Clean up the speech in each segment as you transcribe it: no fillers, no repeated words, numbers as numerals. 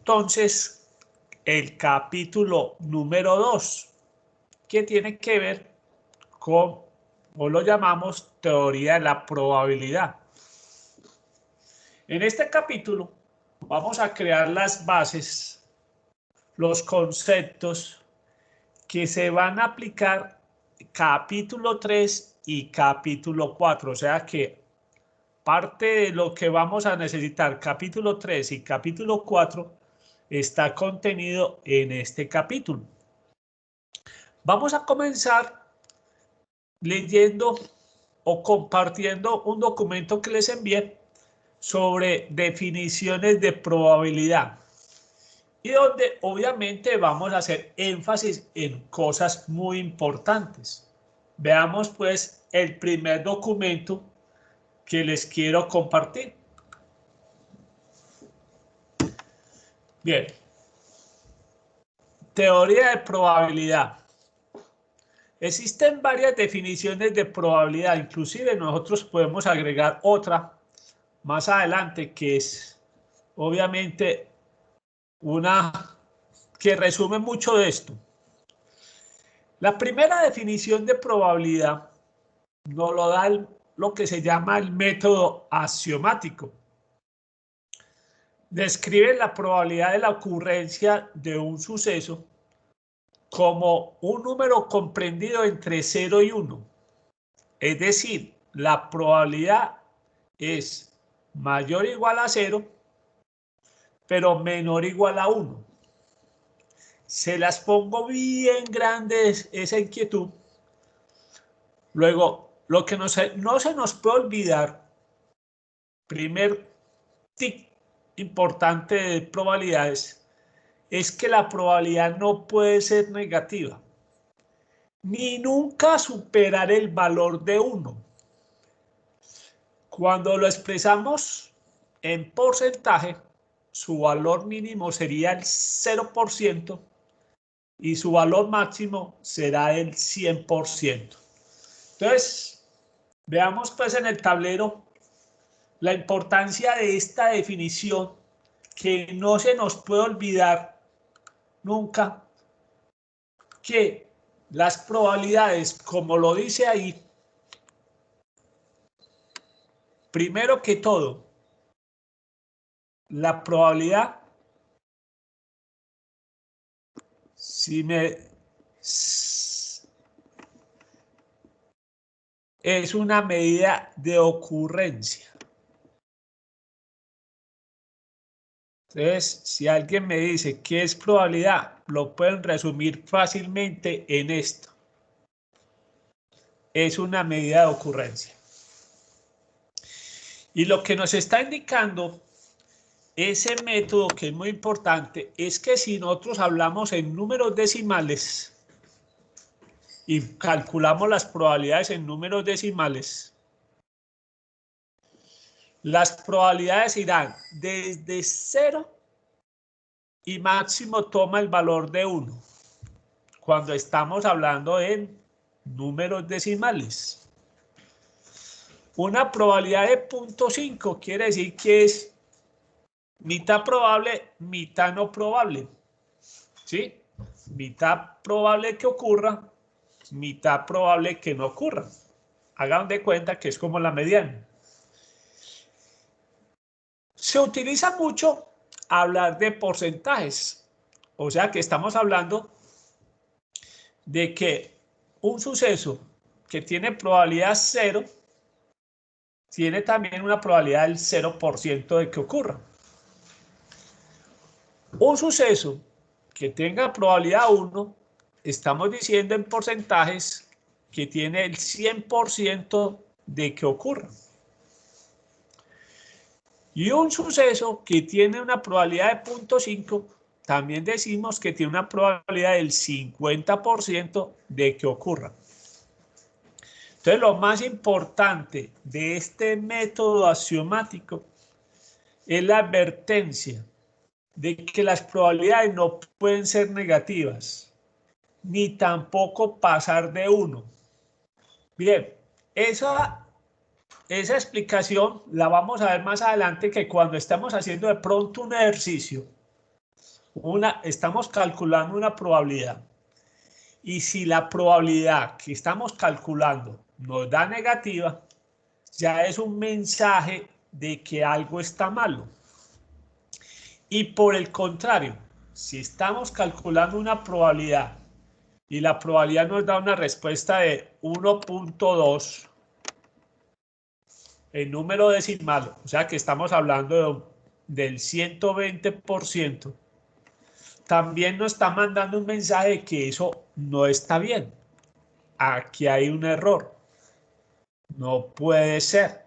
entonces el capítulo número 2, que tiene que ver con, o lo llamamos teoría de la probabilidad. En este capítulo vamos a crear las bases, los conceptos que se van a aplicar capítulo 3 y capítulo 4, o sea que parte de lo que vamos a necesitar capítulo 3 y capítulo 4 está contenido en este capítulo. Vamos a comenzar leyendo o compartiendo un documento que les envié sobre definiciones de probabilidad y donde obviamente vamos a hacer énfasis en cosas muy importantes. Veamos pues el primer documento que les quiero compartir. Bien. Teoría de probabilidad. Existen varias definiciones de probabilidad, inclusive nosotros podemos agregar otra más adelante que es obviamente una que resume mucho de esto. La primera definición de probabilidad nos lo da lo que se llama el método axiomático. Describe la probabilidad de la ocurrencia de un suceso como un número comprendido entre 0 y 1. Es decir, la probabilidad es mayor o igual a 0, pero menor o igual a 1. Se las pongo bien grandes esa inquietud. Luego, lo que no se nos puede olvidar, primer tip importante de probabilidades, es que la probabilidad no puede ser negativa, ni nunca superar el valor de 1. Cuando lo expresamos en porcentaje, su valor mínimo sería el 0% y su valor máximo será el 100%. Entonces, veamos pues en el tablero la importancia de esta definición que no se nos puede olvidar nunca, que las probabilidades, como lo dice ahí, primero que todo, la probabilidad, es una medida de ocurrencia. Entonces, si alguien me dice qué es probabilidad, lo pueden resumir fácilmente en esto. Es una medida de ocurrencia. Y lo que nos está indicando ese método, que es muy importante, es que si nosotros hablamos en números decimales y calculamos las probabilidades en números decimales, las probabilidades irán desde 0 y máximo toma el valor de 1 cuando estamos hablando en números decimales. Una probabilidad de 0.5 quiere decir que es mitad probable, mitad no probable. ¿Sí? Mitad probable que ocurra, mitad probable que no ocurra. Hagan de cuenta que es como la mediana. Se utiliza mucho hablar de porcentajes. O sea que estamos hablando de que un suceso que tiene probabilidad 0 tiene también una probabilidad del 0% de que ocurra. Un suceso que tenga probabilidad 1, estamos diciendo en porcentajes que tiene el 100% de que ocurra. Y un suceso que tiene una probabilidad de 0.5, también decimos que tiene una probabilidad del 50% de que ocurra. Entonces, lo más importante de este método axiomático es la advertencia de que las probabilidades no pueden ser negativas, ni tampoco pasar de 1. Bien, esa explicación la vamos a ver más adelante, que cuando estamos haciendo de pronto un ejercicio estamos calculando una probabilidad. Y si la probabilidad que estamos calculando nos da negativa, ya es un mensaje de que algo está malo. Y por el contrario, si estamos calculando una probabilidad y la probabilidad nos da una respuesta de 1.2 en número decimal, o sea que estamos hablando del 120%, también nos está mandando un mensaje de que eso no está bien. Aquí hay un error. No puede ser.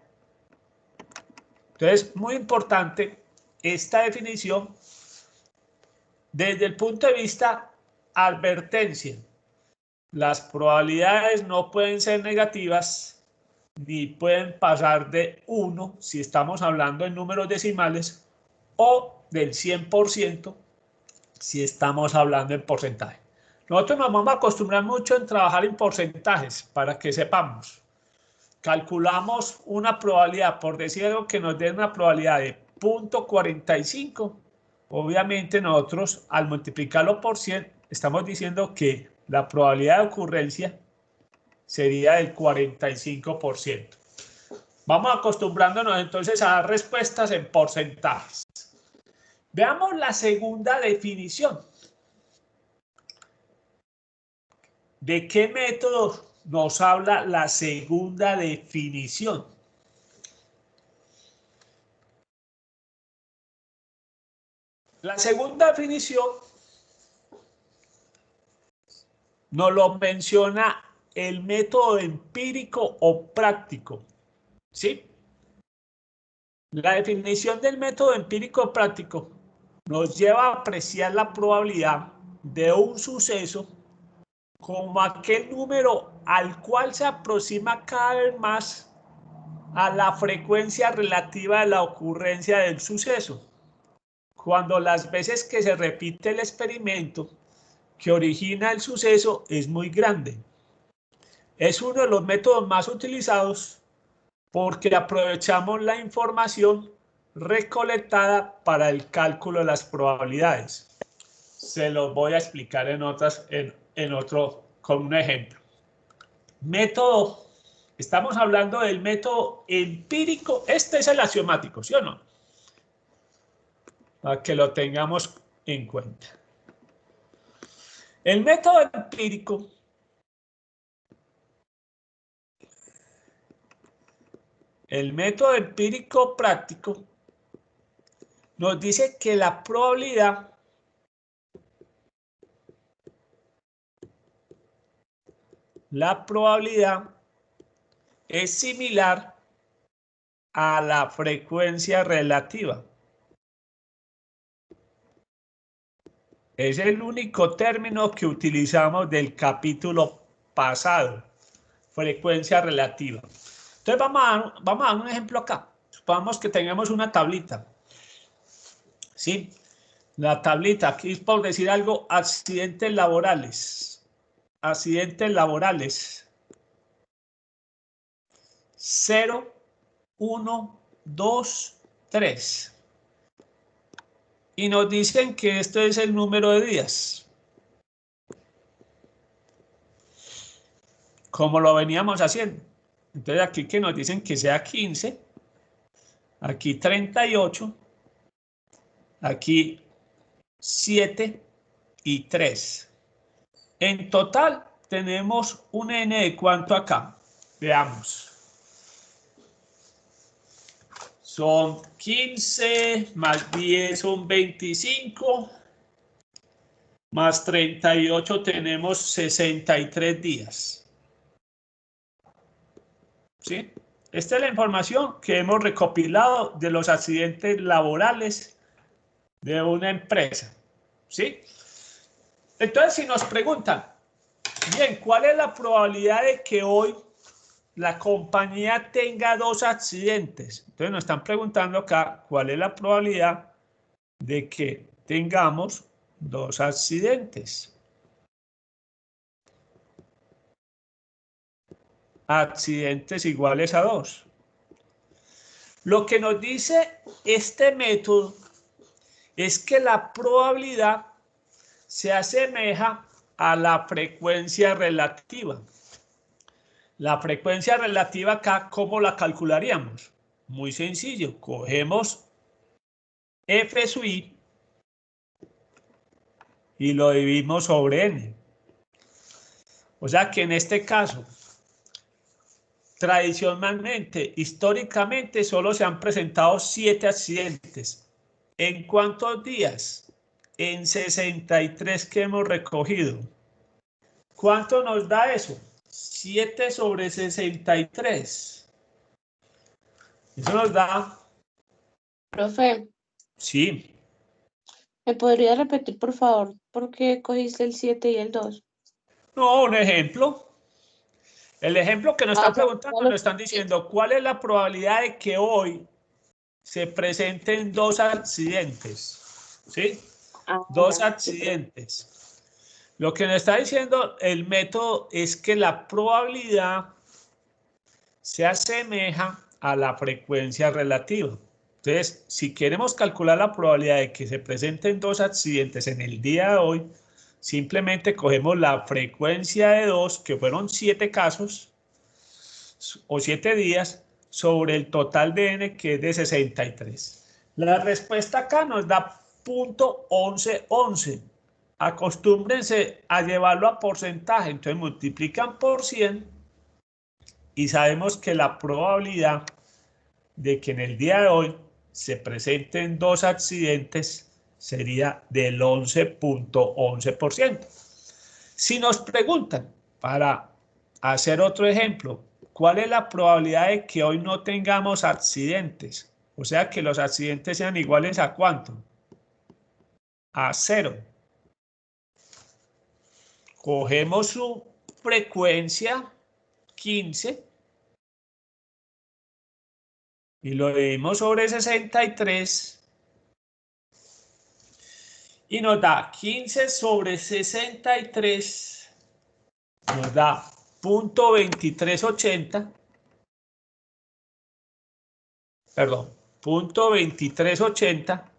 Entonces, muy importante esta definición desde el punto de vista advertencia. Las probabilidades no pueden ser negativas ni pueden pasar de 1 si estamos hablando en números decimales o del 100% si estamos hablando en porcentaje. Nosotros nos vamos a acostumbrar mucho en trabajar en porcentajes para que sepamos. Calculamos una probabilidad, por decir algo que nos dé una probabilidad de 0.45. Obviamente nosotros al multiplicarlo por 100 estamos diciendo que la probabilidad de ocurrencia sería del 45%. Vamos acostumbrándonos entonces a dar respuestas en porcentajes. Veamos la segunda definición. ¿De qué método nos habla la segunda definición? La segunda definición nos lo menciona el método empírico o práctico, ¿sí? La definición del método empírico o práctico nos lleva a apreciar la probabilidad de un suceso como aquel número al cual se aproxima cada vez más a la frecuencia relativa de la ocurrencia del suceso, cuando las veces que se repite el experimento que origina el suceso es muy grande. Es uno de los métodos más utilizados porque aprovechamos la información recolectada para el cálculo de las probabilidades. Se los voy a explicar en otro con un ejemplo. Método, estamos hablando del método empírico. Este es el axiomático, ¿sí o no? Para que lo tengamos en cuenta. El método empírico práctico nos dice que la probabilidad es similar a la frecuencia relativa. Es el único término que utilizamos del capítulo pasado, frecuencia relativa. Entonces vamos a dar un ejemplo acá. Supongamos que tengamos una tablita. ¿Sí? La tablita, aquí es por decir algo, accidentes laborales. Accidentes laborales. 0, 1, 2, 3. Y nos dicen que esto es el número de días. Como lo veníamos haciendo. Entonces aquí que nos dicen que sea 15. Aquí 38. Aquí 7 y 3. En total tenemos un n de cuánto acá. Veamos. Son 15 más 10 son 25. Más 38 tenemos 63 días. ¿Sí? Esta es la información que hemos recopilado de los accidentes laborales de una empresa. ¿Sí? Entonces, si nos preguntan, bien, ¿cuál es la probabilidad de que hoy la compañía tenga 2 accidentes? Entonces nos están preguntando acá, ¿cuál es la probabilidad de que tengamos 2 accidentes? Accidentes iguales a 2. Lo que nos dice este método es que la probabilidad se asemeja a la frecuencia relativa. La frecuencia relativa acá, ¿cómo la calcularíamos? Muy sencillo, cogemos f sub i y lo dividimos sobre n. O sea que en este caso, tradicionalmente, históricamente, solo se han presentado 7 accidentes. ¿En cuántos días? En 63 que hemos recogido. ¿Cuánto nos da eso? 7 sobre 63. Eso nos da... Profe, Sí. ¿me podría repetir, por favor, por qué cogiste el 7 y el 2? No, un ejemplo. El ejemplo que nos están preguntando, nos están diciendo, ¿cuál es la probabilidad de que hoy se presenten 2 accidentes? ¿Sí? 2 accidentes. Lo que nos está diciendo el método es que la probabilidad se asemeja a la frecuencia relativa. Entonces, si queremos calcular la probabilidad de que se presenten 2 accidentes en el día de hoy, simplemente cogemos la frecuencia de 2, que fueron 7 casos, o 7 días, sobre el total de n, que es de 63. La respuesta acá nos da 0.1111. Acostúmbrense a llevarlo a porcentaje, entonces multiplican por 100 y sabemos que la probabilidad de que en el día de hoy se presenten 2 accidentes sería del 11.11%. Si nos preguntan, para hacer otro ejemplo, ¿cuál es la probabilidad de que hoy no tengamos accidentes? O sea, que los accidentes sean iguales ¿a cuánto? A 0. Cogemos su frecuencia 15 y lo dividimos sobre 63 y nos da 15 sobre 63, nos da 0.2380, perdón, 0.2380,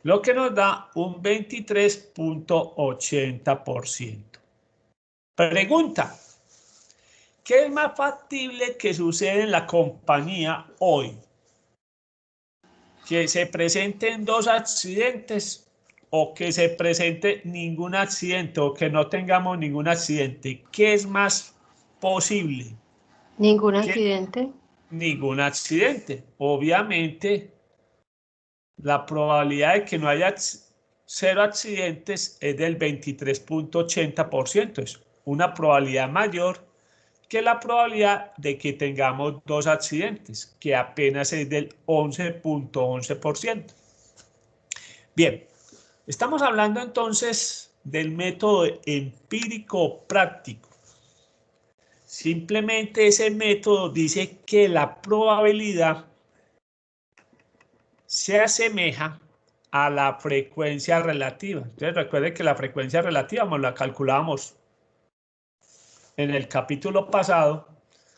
lo que nos da un 23.80%. Pregunta, ¿qué es más factible que suceda en la compañía hoy? ¿Que se presenten 2 accidentes o que se presente ningún accidente o que no tengamos ningún accidente? ¿Qué es más posible? Ningún accidente. Ningún accidente. Obviamente, la probabilidad de que no haya 0 accidentes es del 23.80%. Es una probabilidad mayor que la probabilidad de que tengamos 2 accidentes, que apenas es del 11.11%. Bien, estamos hablando entonces del método empírico práctico. Simplemente ese método dice que la probabilidad se asemeja a la frecuencia relativa. Entonces recuerden que la frecuencia relativa nos la calculábamos en el capítulo pasado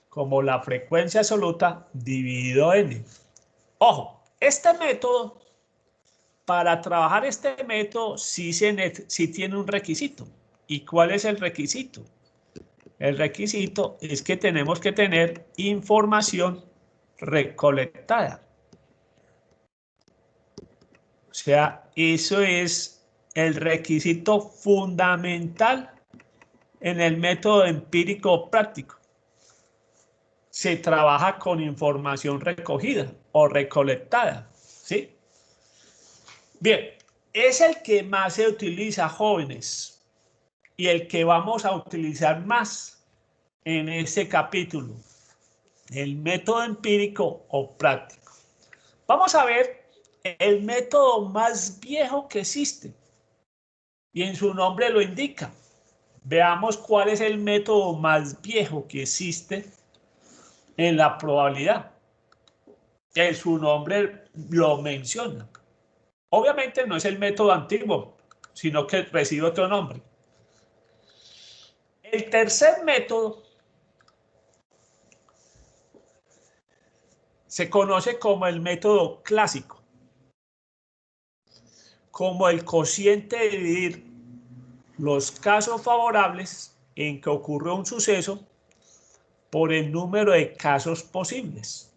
como la frecuencia absoluta dividido n. Ojo, este método, para trabajar este método sí tiene un requisito. ¿Y cuál es el requisito? El requisito es que tenemos que tener información recolectada. O sea, eso es el requisito fundamental en el método empírico práctico. Se trabaja con información recogida o recolectada, ¿sí? Bien, es el que más se utiliza, jóvenes, y el que vamos a utilizar más en este capítulo, el método empírico o práctico. Vamos a ver el método más viejo que existe, y en su nombre lo indica. Veamos cuál es el método más viejo que existe en la probabilidad. En su nombre lo menciona. Obviamente no es el método antiguo, sino que recibe otro nombre. El tercer método se conoce como el método clásico, como el cociente de dividir los casos favorables en que ocurrió un suceso por el número de casos posibles.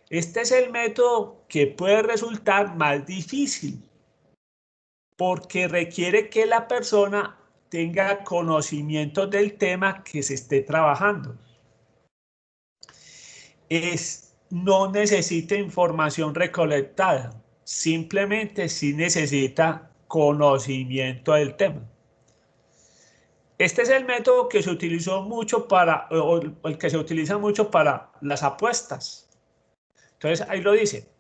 Este es el método que puede resultar más difícil porque requiere que la persona tenga conocimiento del tema que se esté trabajando. No necesita información recolectada, simplemente sí necesita conocimiento del tema. Este es el método que se utilizó mucho para, o el que se utiliza mucho para las apuestas. Entonces, ahí lo dice.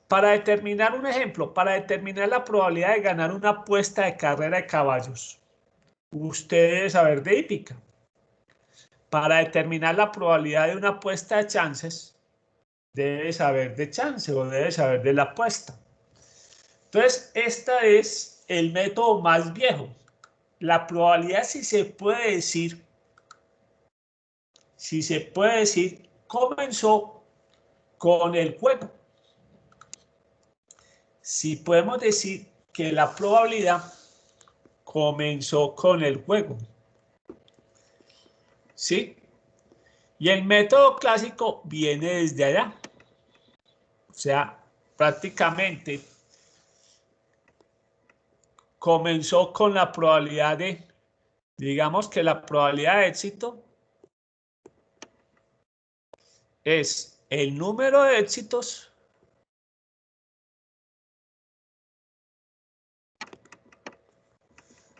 Para determinar un ejemplo, para determinar la probabilidad de ganar una apuesta de carrera de caballos, usted debe saber de hípica. Para determinar la probabilidad de una apuesta de chances, debe saber de chance o debe saber de la apuesta. Entonces, este es el método más viejo. La probabilidad, si se puede decir, comenzó con el juego. Si podemos decir que la probabilidad comenzó con el juego. ¿Sí? Y el método clásico viene desde allá. O sea, prácticamente comenzó con la probabilidad de, digamos que la probabilidad de éxito es el número de éxitos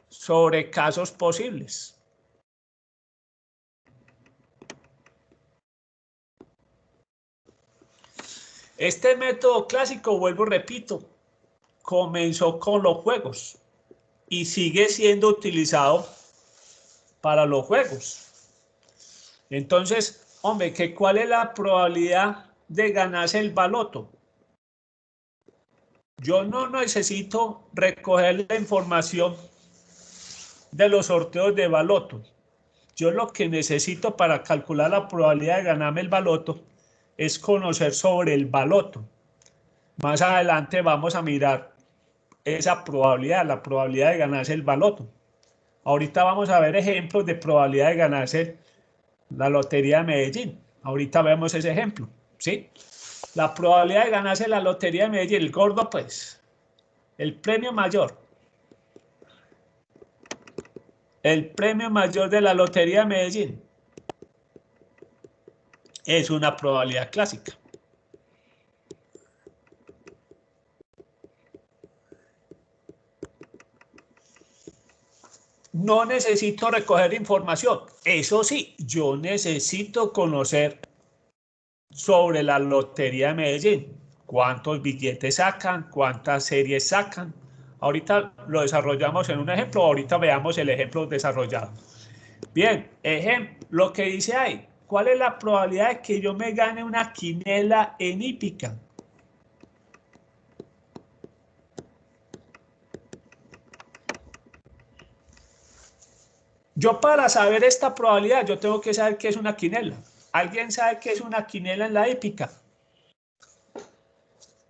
sobre casos posibles. Este método clásico, vuelvo, repito, comenzó con los juegos y sigue siendo utilizado para los juegos. Entonces, hombre, ¿cuál es la probabilidad de ganarse el baloto? Yo no necesito recoger la información de los sorteos de baloto. Yo lo que necesito para calcular la probabilidad de ganarme el baloto es conocer sobre el baloto. Más adelante vamos a mirar esa probabilidad, la probabilidad de ganarse el baloto. Ahorita vamos a ver ejemplos de probabilidad de ganarse la Lotería de Medellín. Ahorita vemos ese ejemplo, ¿sí? La probabilidad de ganarse la Lotería de Medellín, el gordo, pues, el premio mayor. El premio mayor de la Lotería de Medellín es una probabilidad clásica. No necesito recoger información. Eso sí, yo necesito conocer sobre la Lotería de Medellín. ¿Cuántos billetes sacan? ¿Cuántas series sacan? Ahorita lo desarrollamos en un ejemplo. Ahorita veamos el ejemplo desarrollado. Bien, ejemplo, lo que dice ahí. ¿Cuál es la probabilidad de que yo me gane una quinela en hípica? Yo, para saber esta probabilidad, yo tengo que saber qué es una quinela. ¿Alguien sabe qué es una quinela en la hípica?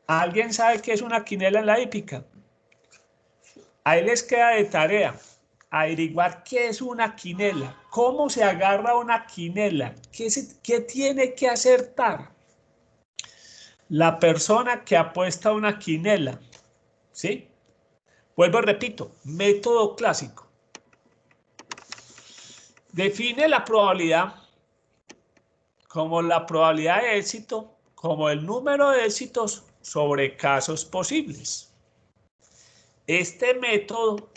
¿Alguien sabe qué es una quinela en la hípica? Ahí les queda de tarea averiguar qué es una quinela, cómo se agarra una quinela, qué tiene que acertar la persona que apuesta una quinela, ¿sí? Vuelvo y repito, método clásico. Define la probabilidad como la probabilidad de éxito, como el número de éxitos sobre casos posibles. Este método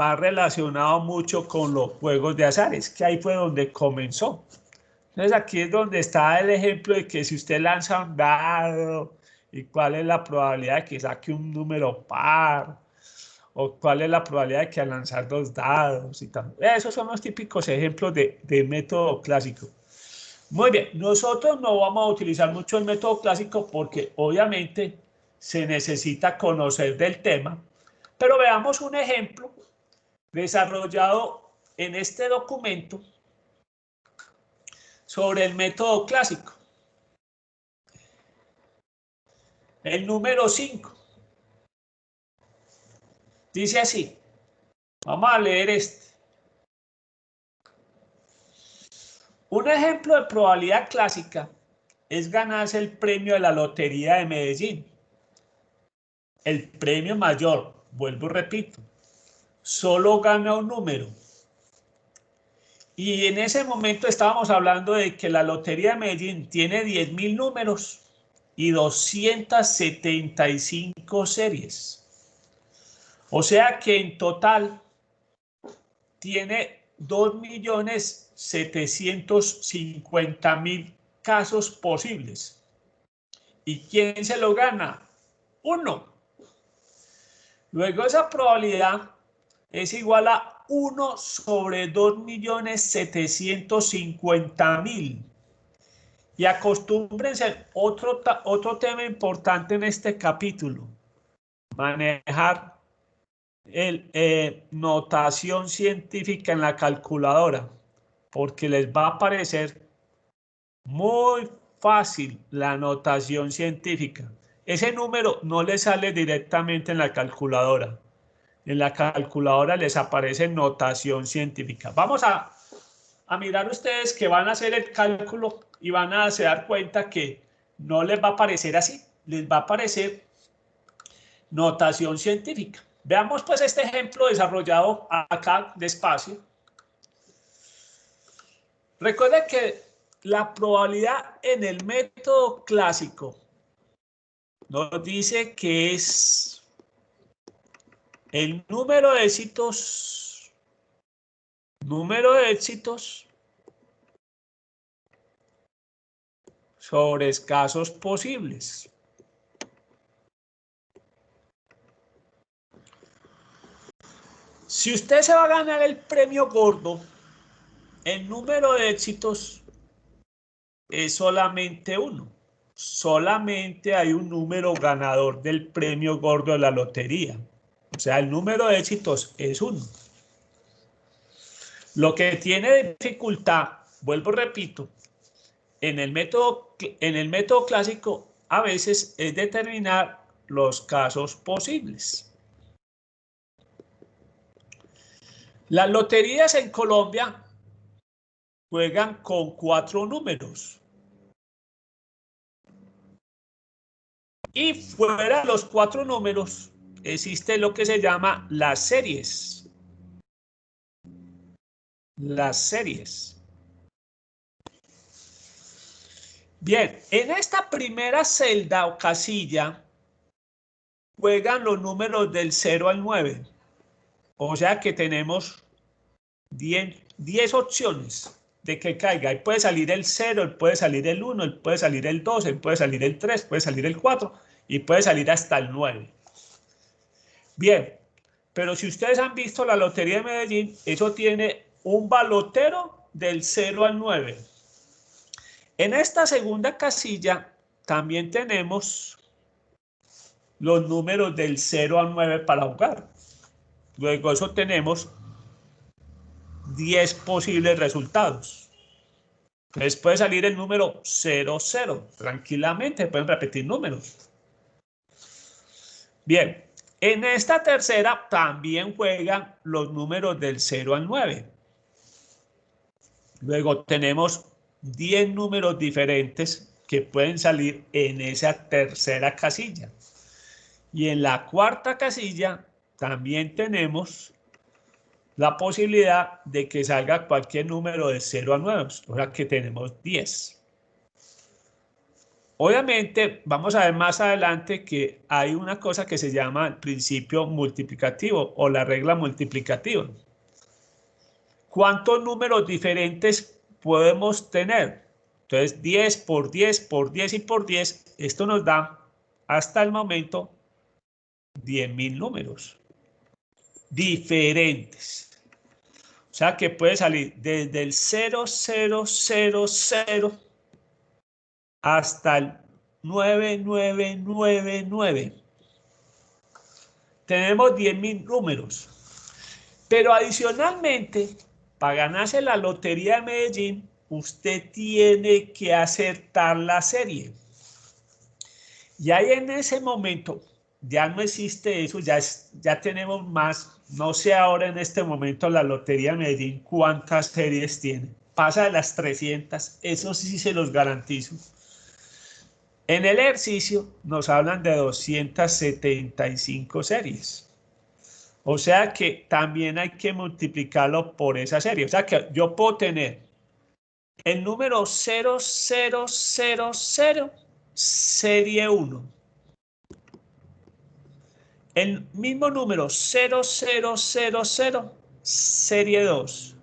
va relacionado mucho con los juegos de azares, que ahí fue donde comenzó. Entonces aquí es donde está el ejemplo de que si usted lanza un dado y cuál es la probabilidad de que saque un número par, o cuál es la probabilidad de que al lanzar dos dados y tal. Esos son los típicos ejemplos de método clásico. Muy bien, nosotros no vamos a utilizar mucho el método clásico porque obviamente se necesita conocer del tema, pero veamos un ejemplo desarrollado en este documento sobre el método clásico. El número 5. Dice así. Vamos a leer este. Un ejemplo de probabilidad clásica es ganarse el premio de la Lotería de Medellín. El premio mayor, vuelvo y repito, solo gana un número. Y en ese momento estábamos hablando de que la Lotería de Medellín tiene 10.000 números y 275 series. O sea que en total tiene 2.750.000 casos posibles. ¿Y quién se lo gana? 1. Luego esa probabilidad es igual a 1 sobre 2.750.000. Y acostúmbrense, otro tema importante en este capítulo, manejar notación científica en la calculadora, porque les va a parecer muy fácil la notación científica. Ese número no les sale directamente en la calculadora. En la calculadora les aparece notación científica. Vamos a mirar ustedes que van a hacer el cálculo y van a dar cuenta que no les va a aparecer así, les va a aparecer notación científica. Veamos pues este ejemplo desarrollado acá despacio. Recuerden que la probabilidad en el método clásico nos dice que es el número de éxitos sobre casos posibles. Si usted se va a ganar el premio gordo, el número de éxitos es solamente 1. Solamente hay un número ganador del premio gordo de la lotería. O sea, el número de éxitos es 1. Lo que tiene dificultad, vuelvo y repito, en el método clásico a veces es determinar los casos posibles. Las loterías en Colombia juegan con 4 números. Y fuera de los 4 números existe lo que se llama las series. Las series. Bien, en esta primera celda o casilla juegan los números del 0 al 9. O sea que tenemos 10 opciones de que caiga. Ahí puede salir el 0, puede salir el 1, puede salir el 2, puede salir el 3, puede salir el 4 y puede salir hasta el 9. Bien, pero si ustedes han visto la Lotería de Medellín, eso tiene un balotero del 0 al 9. En esta segunda casilla también tenemos los números del 0 al 9 para jugar. Luego eso tenemos 10 posibles resultados. Entonces puede salir el número 0, 0. Tranquilamente pueden repetir números. Bien, en esta tercera también juegan los números del 0 al 9. Luego tenemos 10 números diferentes que pueden salir en esa tercera casilla. Y en la cuarta casilla también tenemos la posibilidad de que salga cualquier número de 0 a 9, o sea que tenemos 10. Obviamente, vamos a ver más adelante que hay una cosa que se llama el principio multiplicativo o la regla multiplicativa. ¿Cuántos números diferentes podemos tener? Entonces, 10 por 10 por 10 y por 10, esto nos da hasta el momento 10.000 números diferentes. O sea que puede salir desde el 0000 hasta el 9999. Tenemos 10.000 números. Pero adicionalmente, para ganarse la Lotería de Medellín, usted tiene que acertar la serie. Y ahí en ese momento ya no existe eso, ya tenemos más. No sé ahora en este momento la Lotería de Medellín cuántas series tiene. Pasa de las 300, eso sí se los garantizo. En el ejercicio nos hablan de 275 series. O sea que también hay que multiplicarlo por esa serie. O sea que yo puedo tener el número 0000, serie 1. El mismo número 0000, serie 2.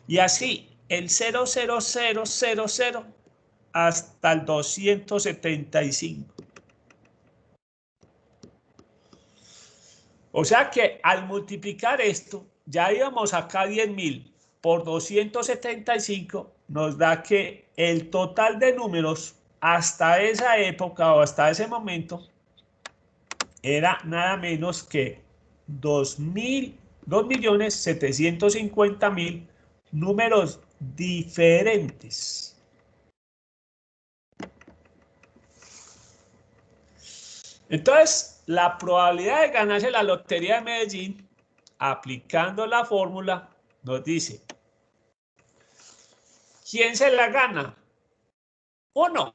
Y así el 00000 hasta el 275. O sea que al multiplicar esto, ya íbamos acá 10.000 por 275, nos da que el total de números hasta esa época o hasta ese momento era nada menos que 2.750.000 números diferentes. Entonces, la probabilidad de ganarse la Lotería de Medellín, aplicando la fórmula, nos dice, ¿quién se la gana? 1.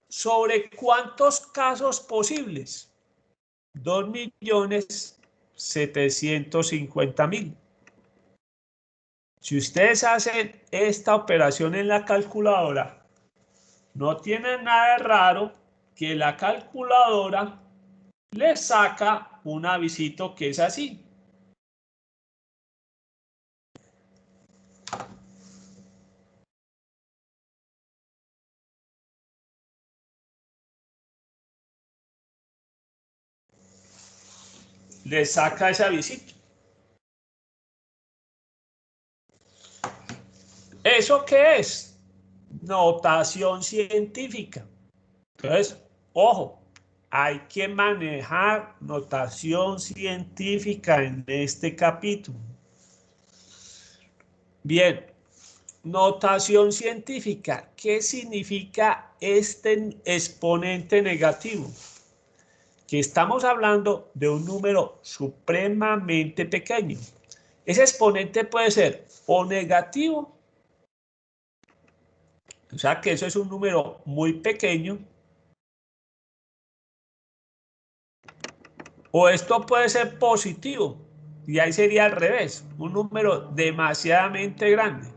¿Sobre cuántos casos posibles? 2.750.000. Si ustedes hacen esta operación en la calculadora, no tiene nada de raro que la calculadora le saca un avisito que es así. Le saca ese avisito. ¿Eso qué es? Notación científica. Entonces, ojo, hay que manejar notación científica en este capítulo. Bien, notación científica. ¿Qué significa este exponente negativo? Que estamos hablando de un número supremamente pequeño. Ese exponente puede ser o negativo, o sea que eso es un número muy pequeño, o esto puede ser positivo, y ahí sería al revés, un número demasiadamente grande.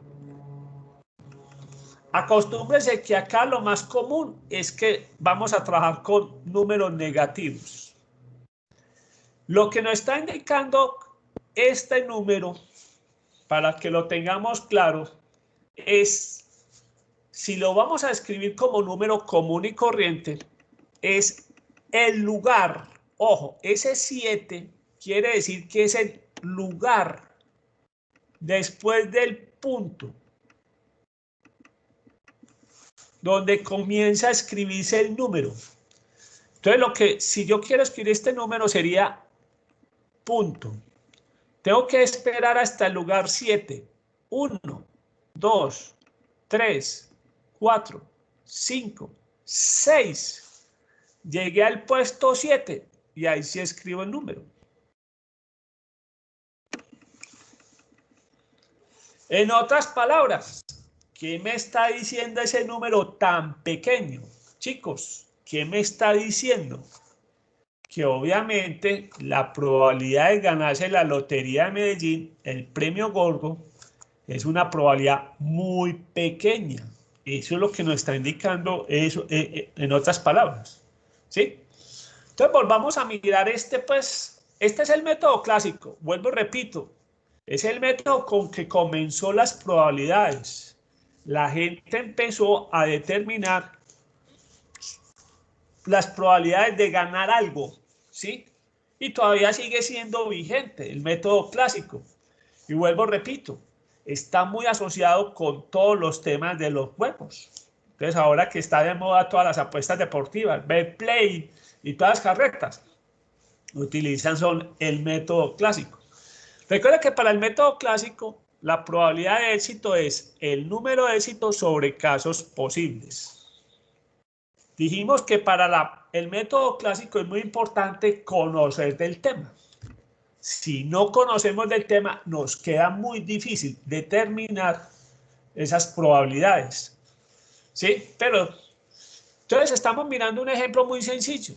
Acostúmbrese que acá lo más común es que vamos a trabajar con números negativos. Lo que nos está indicando este número, para que lo tengamos claro, es, si lo vamos a escribir como número común y corriente, es el lugar. Ojo, ese 7 quiere decir que es el lugar después del punto donde comienza a escribirse el número. Entonces, si yo quiero escribir este número sería punto. Tengo que esperar hasta el lugar 7. 1, 2, 3, 4, 5, 6. Llegué al puesto 7 y ahí sí escribo el número. En otras palabras, ¿qué me está diciendo ese número tan pequeño? Chicos, ¿qué me está diciendo? Que obviamente la probabilidad de ganarse la Lotería de Medellín, el premio gordo, es una probabilidad muy pequeña. Eso es lo que nos está indicando eso, en otras palabras. ¿Sí? Entonces volvamos a mirar este es el método clásico. Vuelvo y repito, es el método con que comenzó las probabilidades. La gente empezó a determinar las probabilidades de ganar algo, ¿sí? Y todavía sigue siendo vigente el método clásico. Y vuelvo, repito, está muy asociado con todos los temas de los juegos. Entonces, ahora que está de moda todas las apuestas deportivas, Betplay y todas las carreras, utilizan el método clásico. Recuerda que para el método clásico, la probabilidad de éxito es el número de éxitos sobre casos posibles. Dijimos que para el método clásico es muy importante conocer del tema. Si no conocemos del tema, nos queda muy difícil determinar esas probabilidades. ¿Sí? Pero, entonces estamos mirando un ejemplo muy sencillo.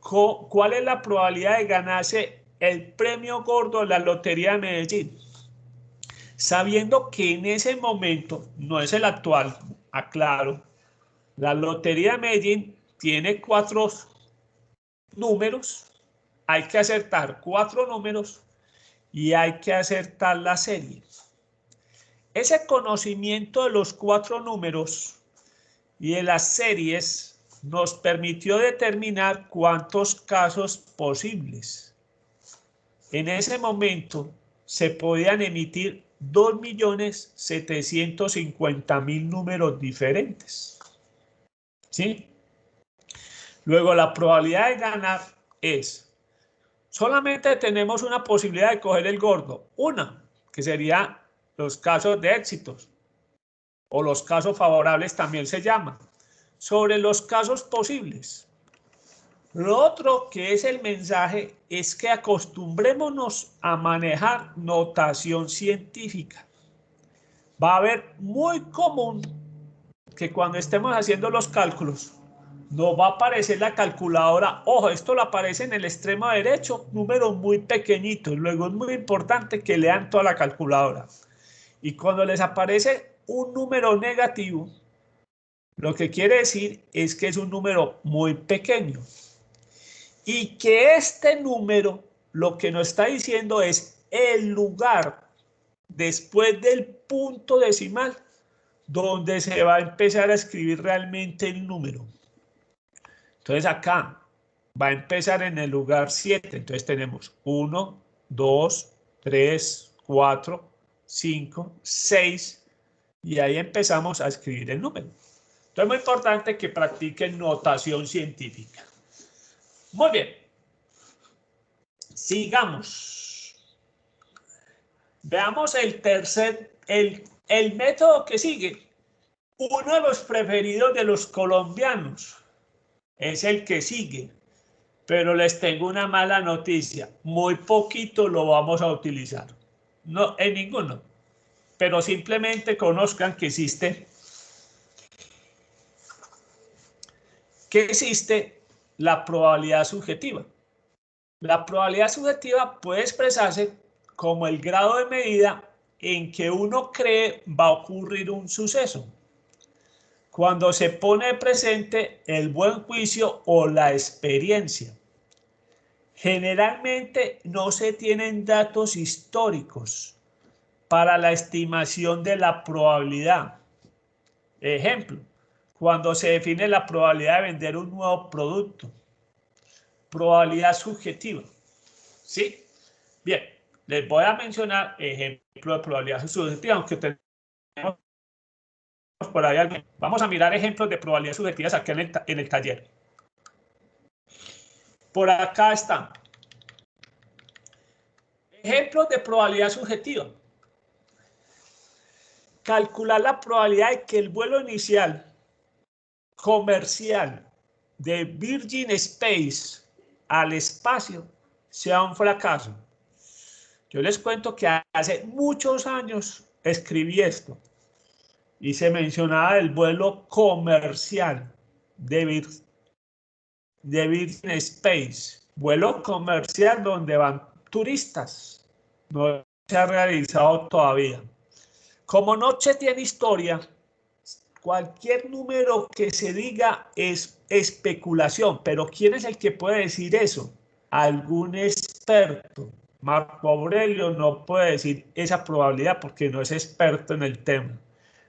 ¿Cuál es la probabilidad de ganarse el premio gordo de la Lotería de Medellín? Sabiendo que en ese momento, no es el actual, aclaro, la Lotería de Medellín tiene 4 números, hay que acertar 4 números y hay que acertar la serie. Ese conocimiento de los 4 números y de las series nos permitió determinar cuántos casos posibles. En ese momento se podían emitir 2.750.000 números diferentes. ¿Sí? Luego la probabilidad de ganar es, solamente tenemos una posibilidad de coger el gordo, una, que sería los casos de éxitos, o los casos favorables también se llaman, sobre los casos posibles. Lo otro que es el mensaje es que acostumbrémonos a manejar notación científica. Va a haber muy común que cuando estemos haciendo los cálculos, nos va a aparecer la calculadora, ojo, esto lo aparece en el extremo derecho, números muy pequeñitos, luego es muy importante que lean toda la calculadora. Y cuando les aparece un número negativo, lo que quiere decir es que es un número muy pequeño. Y que este número lo que nos está diciendo es el lugar después del punto decimal donde se va a empezar a escribir realmente el número. Entonces acá va a empezar en el lugar 7. Entonces tenemos 1, 2, 3, 4, 5, 6 y ahí empezamos a escribir el número. Entonces es muy importante que practiquen notación científica. Muy bien. Sigamos. Veamos el método que sigue. Uno de los preferidos de los colombianos es el que sigue, pero les tengo una mala noticia. Muy poquito lo vamos a utilizar. No, en ninguno. Pero simplemente conozcan que existe la probabilidad subjetiva. La probabilidad subjetiva puede expresarse como el grado de medida en que uno cree va a ocurrir un suceso, cuando se pone presente el buen juicio o la experiencia. Generalmente no se tienen datos históricos para la estimación de la probabilidad. Ejemplo, cuando se define la probabilidad de vender un nuevo producto. Probabilidad subjetiva. ¿Sí? Bien, les voy a mencionar ejemplo de probabilidad subjetiva, aunque tenemos por ahí algo. Vamos a mirar ejemplos de probabilidades subjetivas aquí en el taller. Por acá están. Ejemplos de probabilidad subjetiva. Calcular la probabilidad de que el vuelo inicial comercial de Virgin Space al espacio sea un fracaso. Yo les cuento que hace muchos años escribí esto y se mencionaba el vuelo comercial de Virgin Space, vuelo comercial donde van turistas. No se ha realizado todavía. Como no se tiene historia, cualquier número que se diga es especulación, pero ¿quién es el que puede decir eso? Algún experto. Marco Aurelio no puede decir esa probabilidad porque no es experto en el tema.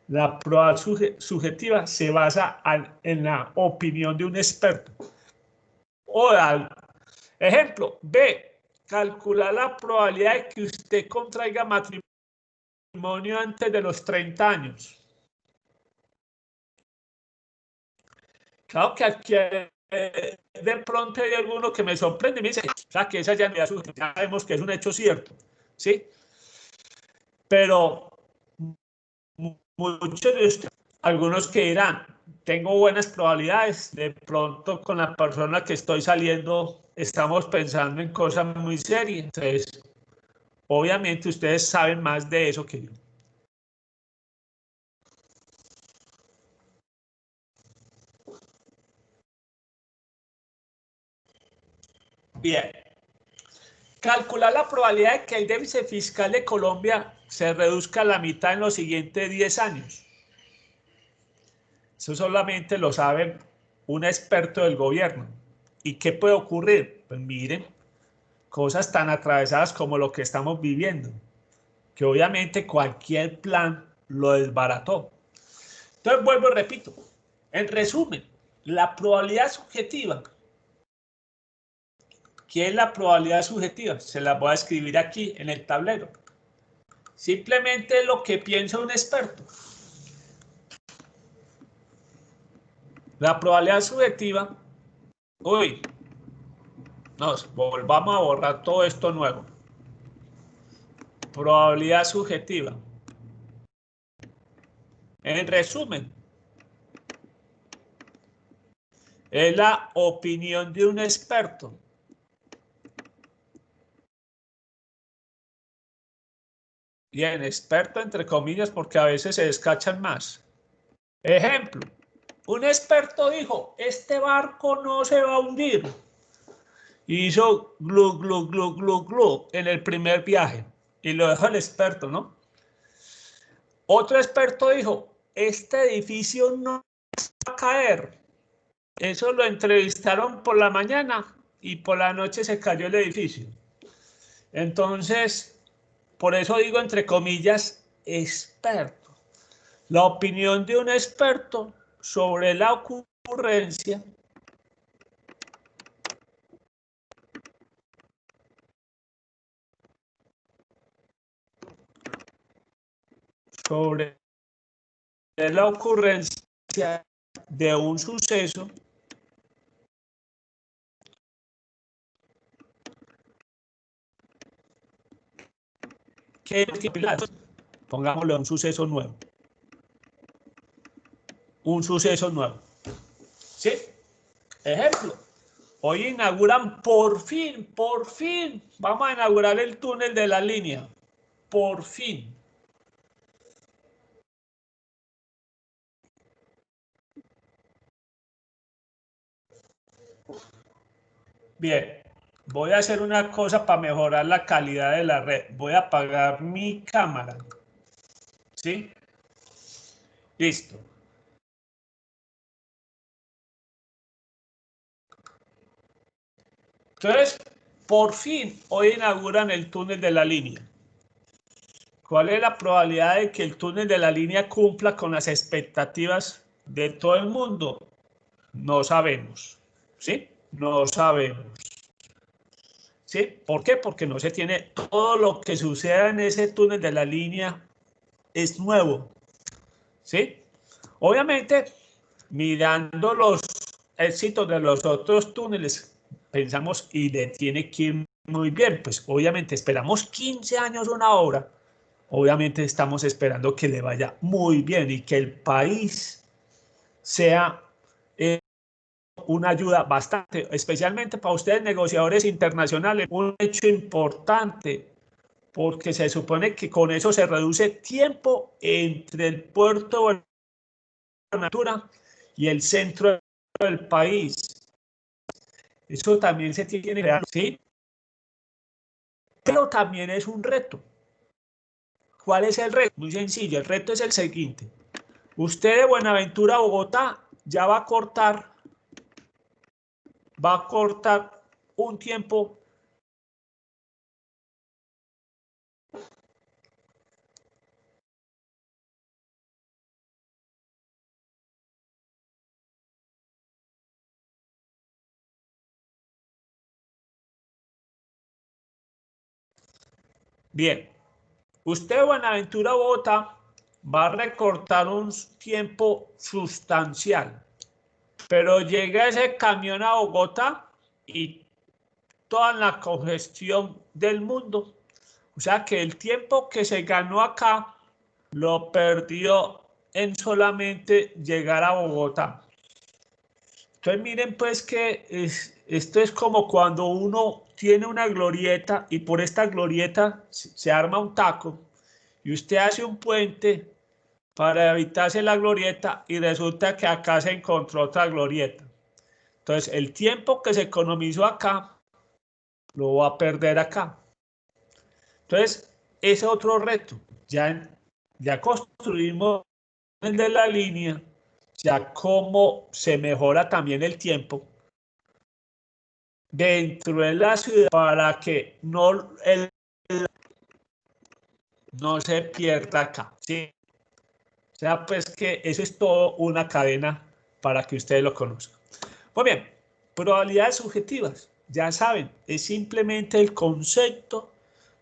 La probabilidad subjetiva se basa en la opinión de un experto. O ejemplo, B, calcular la probabilidad de que usted contraiga matrimonio antes de los 30 años. Claro que aquí de pronto hay alguno que me sorprende y me dice, o sea, que esa ya sabemos que es un hecho cierto, ¿sí? Pero muchos de ustedes, algunos que dirán, tengo buenas probabilidades. De pronto con la persona que estoy saliendo estamos pensando en cosas muy serias. Entonces, obviamente ustedes saben más de eso que yo. Bien. Calcular la probabilidad de que el déficit fiscal de Colombia se reduzca a la mitad en los siguientes 10 años. Eso solamente lo sabe un experto del gobierno. ¿Y qué puede ocurrir? Pues miren, cosas tan atravesadas como lo que estamos viviendo, que obviamente cualquier plan lo desbarató. Entonces vuelvo y repito, en resumen, la probabilidad subjetiva. ¿Qué es la probabilidad subjetiva? Se la voy a escribir aquí en el tablero. Simplemente lo que piensa un experto. La probabilidad subjetiva, nos volvamos a borrar todo esto nuevo. Probabilidad subjetiva. En resumen, es la opinión de un experto. Bien, experto entre comillas porque a veces se descachan más. Ejemplo, un experto dijo, este barco no se va a hundir. Hizo glu, glu, glu, glu, glu en el primer viaje y lo dejó el experto, ¿no? Otro experto dijo, este edificio no va a caer. Eso lo entrevistaron por la mañana y por la noche se cayó el edificio. Entonces, por eso digo entre comillas, experto. La opinión de un experto sobre la ocurrencia de un suceso que pongámosle un suceso nuevo. Un suceso nuevo. ¿Sí? Ejemplo. Hoy inauguran por fin, vamos a inaugurar el túnel de la línea. Por fin. Bien, voy a hacer una cosa para mejorar la calidad de la red. Voy a apagar mi cámara. ¿Sí? Listo. Entonces, por fin, hoy inauguran el túnel de la línea. ¿Cuál es la probabilidad de que el túnel de la línea cumpla con las expectativas de todo el mundo? No sabemos. ¿Sí? No sabemos. ¿Sí? ¿Por qué? Porque no se tiene todo lo que suceda en ese túnel de la línea es nuevo. ¿Sí? Obviamente, mirando los éxitos de los otros túneles, pensamos y le tiene que ir muy bien. Pues obviamente esperamos 15 años una obra. Obviamente estamos esperando que le vaya muy bien y que el país sea una ayuda bastante, especialmente para ustedes negociadores internacionales, un hecho importante, porque se supone que con eso se reduce tiempo entre el puerto de Buenaventura y el centro del país. Eso también se tiene que dar, ¿sí? Pero también es un reto. ¿Cuál es el reto? Muy sencillo, el reto es el siguiente. Usted de Buenaventura a Bogotá ya va a cortar un tiempo. Bien, usted de Buenaventura a Bogotá va a recortar un tiempo sustancial, pero llega ese camión a Bogotá y toda la congestión del mundo. O sea que el tiempo que se ganó acá lo perdió en solamente llegar a Bogotá. Entonces miren pues que esto es como cuando uno tiene una glorieta y por esta glorieta se arma un taco y usted hace un puente para evitarse la glorieta y resulta que acá se encontró otra glorieta. Entonces el tiempo que se economizó acá lo va a perder acá. Entonces ese es otro reto. Ya construimos el de la línea, ya cómo se mejora también el tiempo dentro de la ciudad para que no se pierda acá, ¿sí? O sea, pues que eso es todo una cadena para que ustedes lo conozcan. Muy bien, probabilidades subjetivas, ya saben, es simplemente el concepto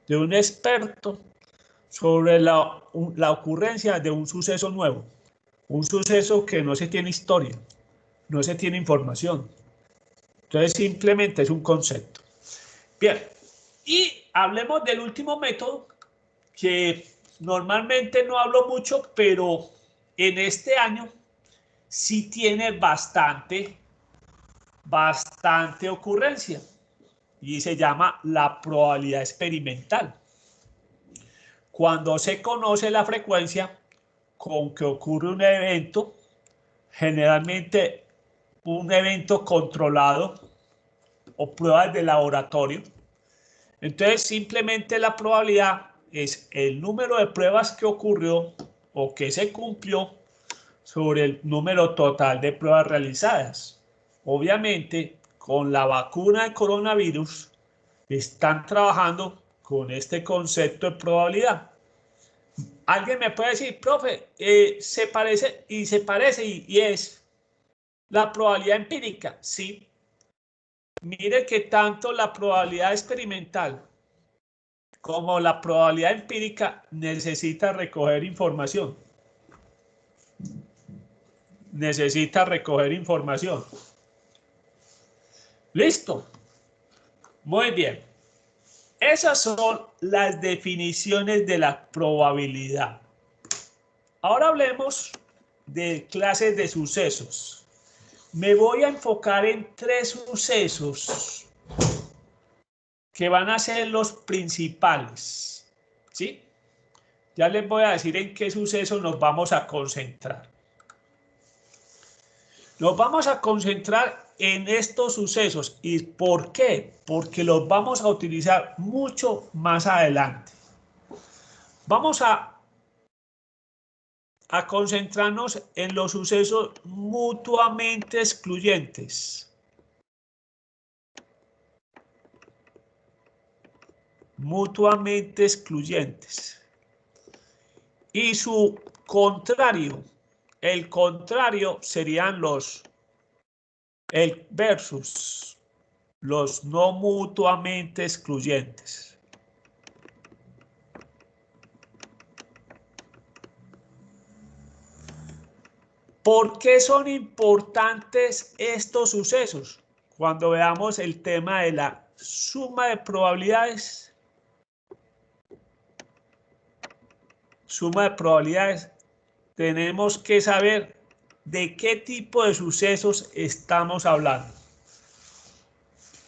de un experto sobre la ocurrencia de un suceso nuevo, un suceso que no se tiene historia, no se tiene información. Entonces simplemente es un concepto. Bien, y hablemos del último método, que normalmente no hablo mucho, pero en este año sí tiene bastante ocurrencia, y se llama la probabilidad experimental. Cuando se conoce la frecuencia con que ocurre un evento, generalmente un evento controlado o pruebas de laboratorio, entonces simplemente la probabilidad es el número de pruebas que ocurrió o que se cumplió sobre el número total de pruebas realizadas. Obviamente, con la vacuna de coronavirus, están trabajando con este concepto de probabilidad. Alguien me puede decir, profe, se parece y es la probabilidad empírica. Sí. Mire que tanto la probabilidad experimental como la probabilidad empírica necesita recoger información. Necesita recoger información. ¿Listo? Muy bien. Esas son las definiciones de la probabilidad. Ahora hablemos de clases de sucesos. Me voy a enfocar en 3 sucesos que van a ser los principales. ¿Sí? Ya les voy a decir en qué sucesos nos vamos a concentrar. Nos vamos a concentrar en estos sucesos. ¿Y por qué? Porque los vamos a utilizar mucho más adelante. Vamos a concentrarnos en los sucesos mutuamente excluyentes. Mutuamente excluyentes. Y su contrario. El contrario serían el versus, los no mutuamente excluyentes. ¿Por qué son importantes estos sucesos? Cuando veamos el tema de la suma de probabilidades, tenemos que saber de qué tipo de sucesos estamos hablando.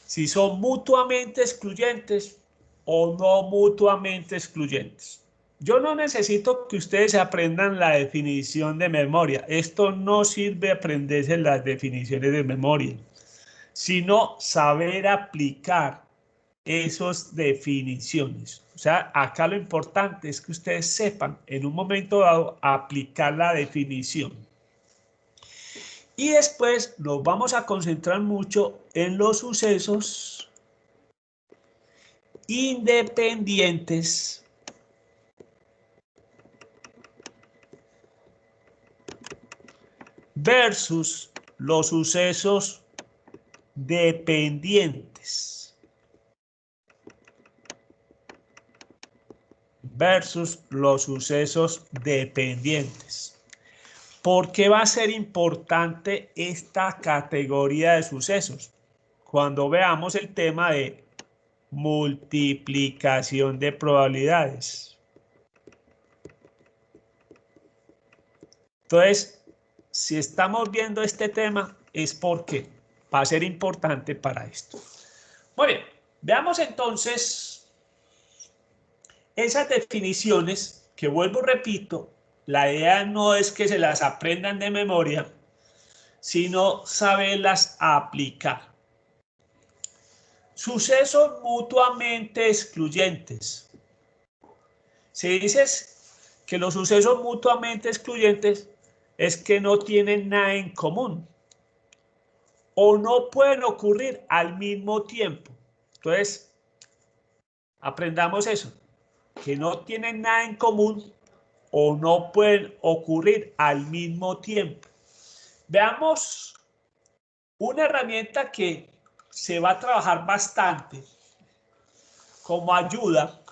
Si son mutuamente excluyentes o no mutuamente excluyentes. Yo no necesito que ustedes aprendan la definición de memoria. Esto no sirve aprenderse las definiciones de memoria, sino saber aplicar esas definiciones. O sea, acá lo importante es que ustedes sepan en un momento dado aplicar la definición. Y después nos vamos a concentrar mucho en los sucesos independientes versus los sucesos dependientes. Versus los sucesos dependientes. ¿Por qué va a ser importante esta categoría de sucesos? Cuando veamos el tema de multiplicación de probabilidades. Entonces, si estamos viendo este tema es porque va a ser importante para esto. Muy bien, veamos entonces esas definiciones que vuelvo, repito, la idea no es que se las aprendan de memoria, sino saberlas aplicar. Sucesos mutuamente excluyentes. Si dices que los sucesos mutuamente excluyentes es que no tienen nada en común o no pueden ocurrir al mismo tiempo. Entonces, aprendamos eso, que no tienen nada en común o no pueden ocurrir al mismo tiempo. Veamos una herramienta que se va a trabajar bastante como ayuda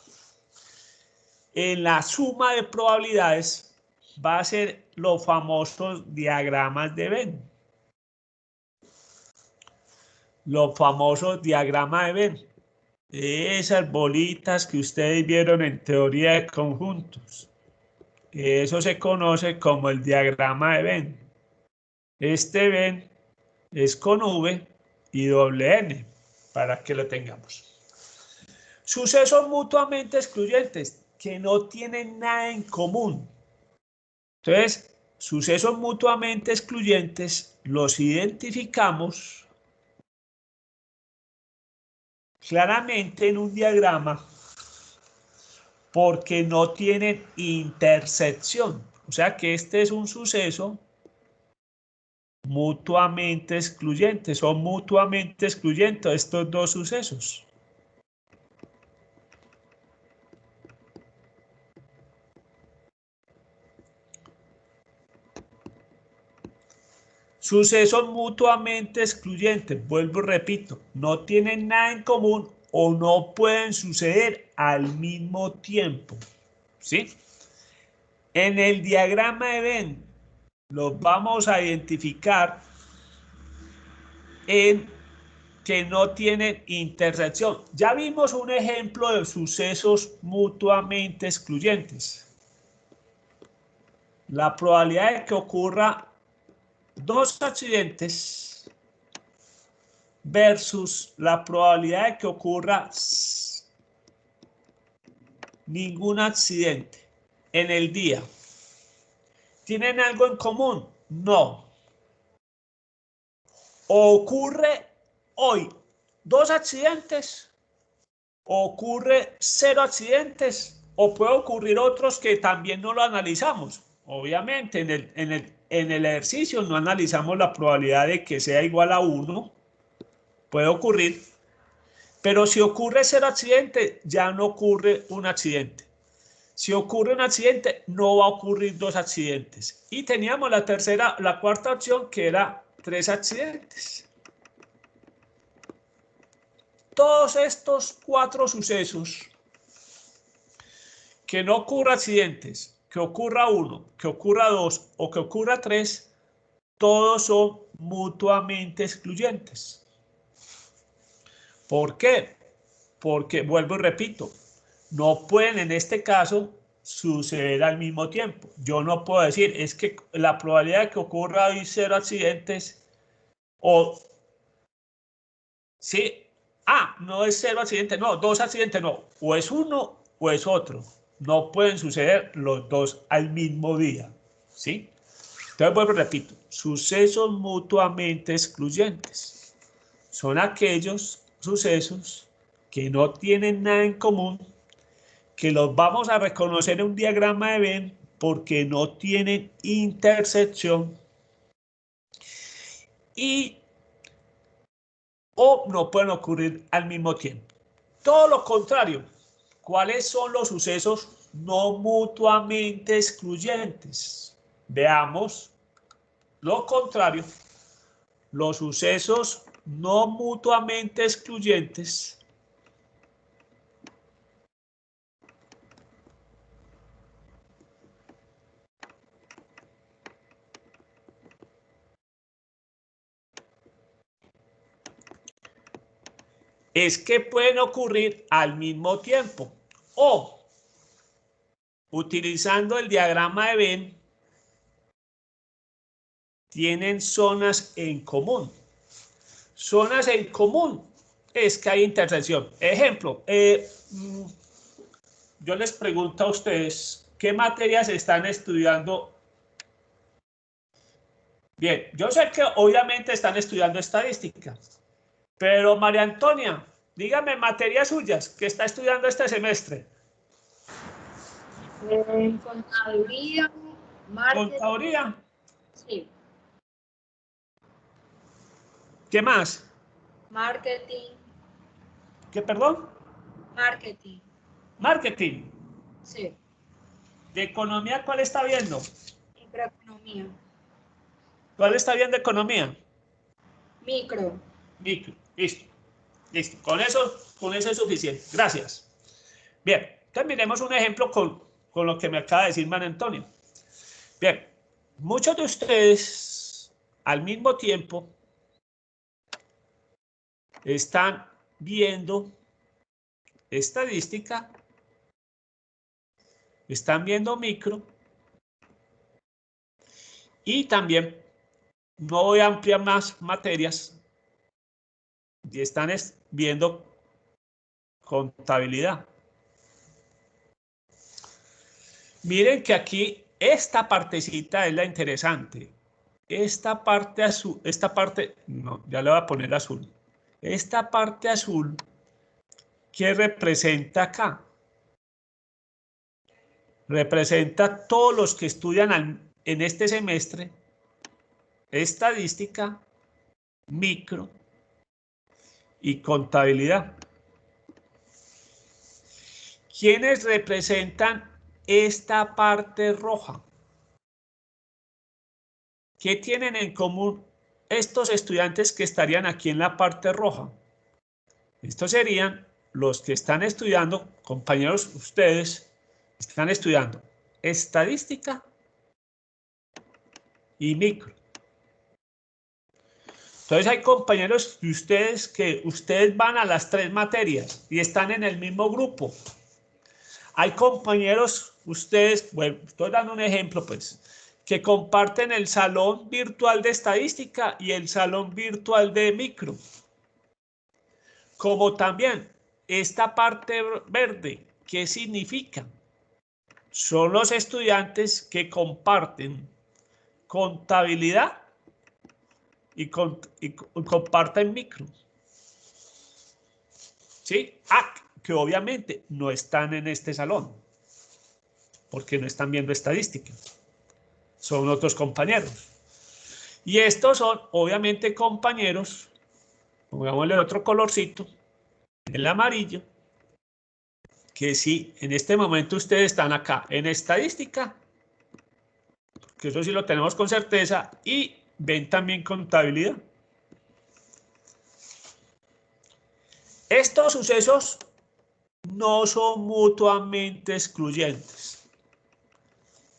en la suma de probabilidades, va a ser los famosos diagramas de Venn. Los famosos diagramas de Venn. Esas bolitas que ustedes vieron en teoría de conjuntos. Eso se conoce como el diagrama de Venn. Este Venn es con V y doble N, para que lo tengamos. Sucesos mutuamente excluyentes, que no tienen nada en común. Entonces, sucesos mutuamente excluyentes los identificamos claramente en un diagrama porque no tienen intersección. O sea que este es un suceso mutuamente excluyente. Son mutuamente excluyentes estos dos sucesos. Sucesos mutuamente excluyentes, vuelvo y repito, no tienen nada en común o no pueden suceder al mismo tiempo. ¿Sí? En el diagrama de Venn los vamos a identificar en que no tienen intersección. Ya vimos un ejemplo de sucesos mutuamente excluyentes. La probabilidad de que ocurra dos accidentes versus la probabilidad de que ocurra ningún accidente en el día. ¿Tienen algo en común? No. O ocurre hoy 2 accidentes, o ocurre 0 accidentes, o puede ocurrir otros que también no lo analizamos. Obviamente en el ejercicio no analizamos la probabilidad de que sea igual a 1, puede ocurrir, pero si ocurre 0 accidentes, ya no ocurre un accidente. Si ocurre un accidente, no va a ocurrir 2 accidentes. Y teníamos la cuarta opción, que era 3 accidentes. Todos estos 4 sucesos, que no ocurra accidentes, que ocurra 1, que ocurra 2 o que ocurra 3, todos son mutuamente excluyentes. ¿Por qué? Porque, vuelvo y repito, no pueden en este caso suceder al mismo tiempo. Yo no puedo decir, es que la probabilidad de que ocurra hoy 0 accidentes o sí, no es 0 accidentes, no, 2 accidentes, no, o es uno o es otro. No pueden suceder los dos al mismo día, ¿sí? Entonces vuelvo y repito, sucesos mutuamente excluyentes son aquellos sucesos que no tienen nada en común, que los vamos a reconocer en un diagrama de Venn porque no tienen intersección o no pueden ocurrir al mismo tiempo. Todo lo contrario, ¿cuáles son los sucesos no mutuamente excluyentes? Veamos lo contrario, los sucesos no mutuamente excluyentes es que pueden ocurrir al mismo tiempo o utilizando el diagrama de Venn tienen zonas en común. Zonas en común es que hay intersección. Ejemplo, yo les pregunto a ustedes, ¿qué materias están estudiando? Bien, yo sé que obviamente están estudiando estadística, pero María Antonia, dígame materias suyas que está estudiando este semestre. Contaduría, marketing. Contaduría. Sí. ¿Qué más? Marketing. ¿Qué, perdón? Marketing. Marketing. Sí. ¿De economía cuál está viendo? Microeconomía. ¿Cuál está viendo economía? Micro. Micro. Listo. Listo. Con eso es suficiente. Gracias. Bien. Entonces miremos un ejemplo con lo que me acaba de decir María Antonio. Bien. Muchos de ustedes al mismo tiempo están viendo estadística, están viendo micro y también no voy a ampliar más materias y están viendo contabilidad. Miren que aquí esta partecita es la interesante. Esta parte azul, no, ya le voy a poner azul. Esta parte azul, ¿qué representa acá? Representa todos los que estudian en este semestre estadística, micro y contabilidad. ¿Quiénes representan esta parte roja? ¿Qué tienen en común estos estudiantes que estarían aquí en la parte roja? Estos serían los que están estudiando, compañeros, ustedes están estudiando estadística y micro. Entonces hay compañeros de ustedes que ustedes van a las 3 materias y están en el mismo grupo. Hay compañeros, ustedes, bueno, estoy dando un ejemplo pues, que comparten el salón virtual de estadística y el salón virtual de micro. Como también esta parte verde, ¿qué significa? Son los estudiantes que comparten contabilidad y comparten micro. ¿Sí? Que obviamente no están en este salón, porque no están viendo estadística. Son otros compañeros. Y estos son, obviamente, compañeros, pongámosle otro colorcito, el amarillo, que sí, en este momento ustedes están acá en estadística, que eso sí lo tenemos con certeza, y ven también contabilidad. Estos sucesos no son mutuamente excluyentes.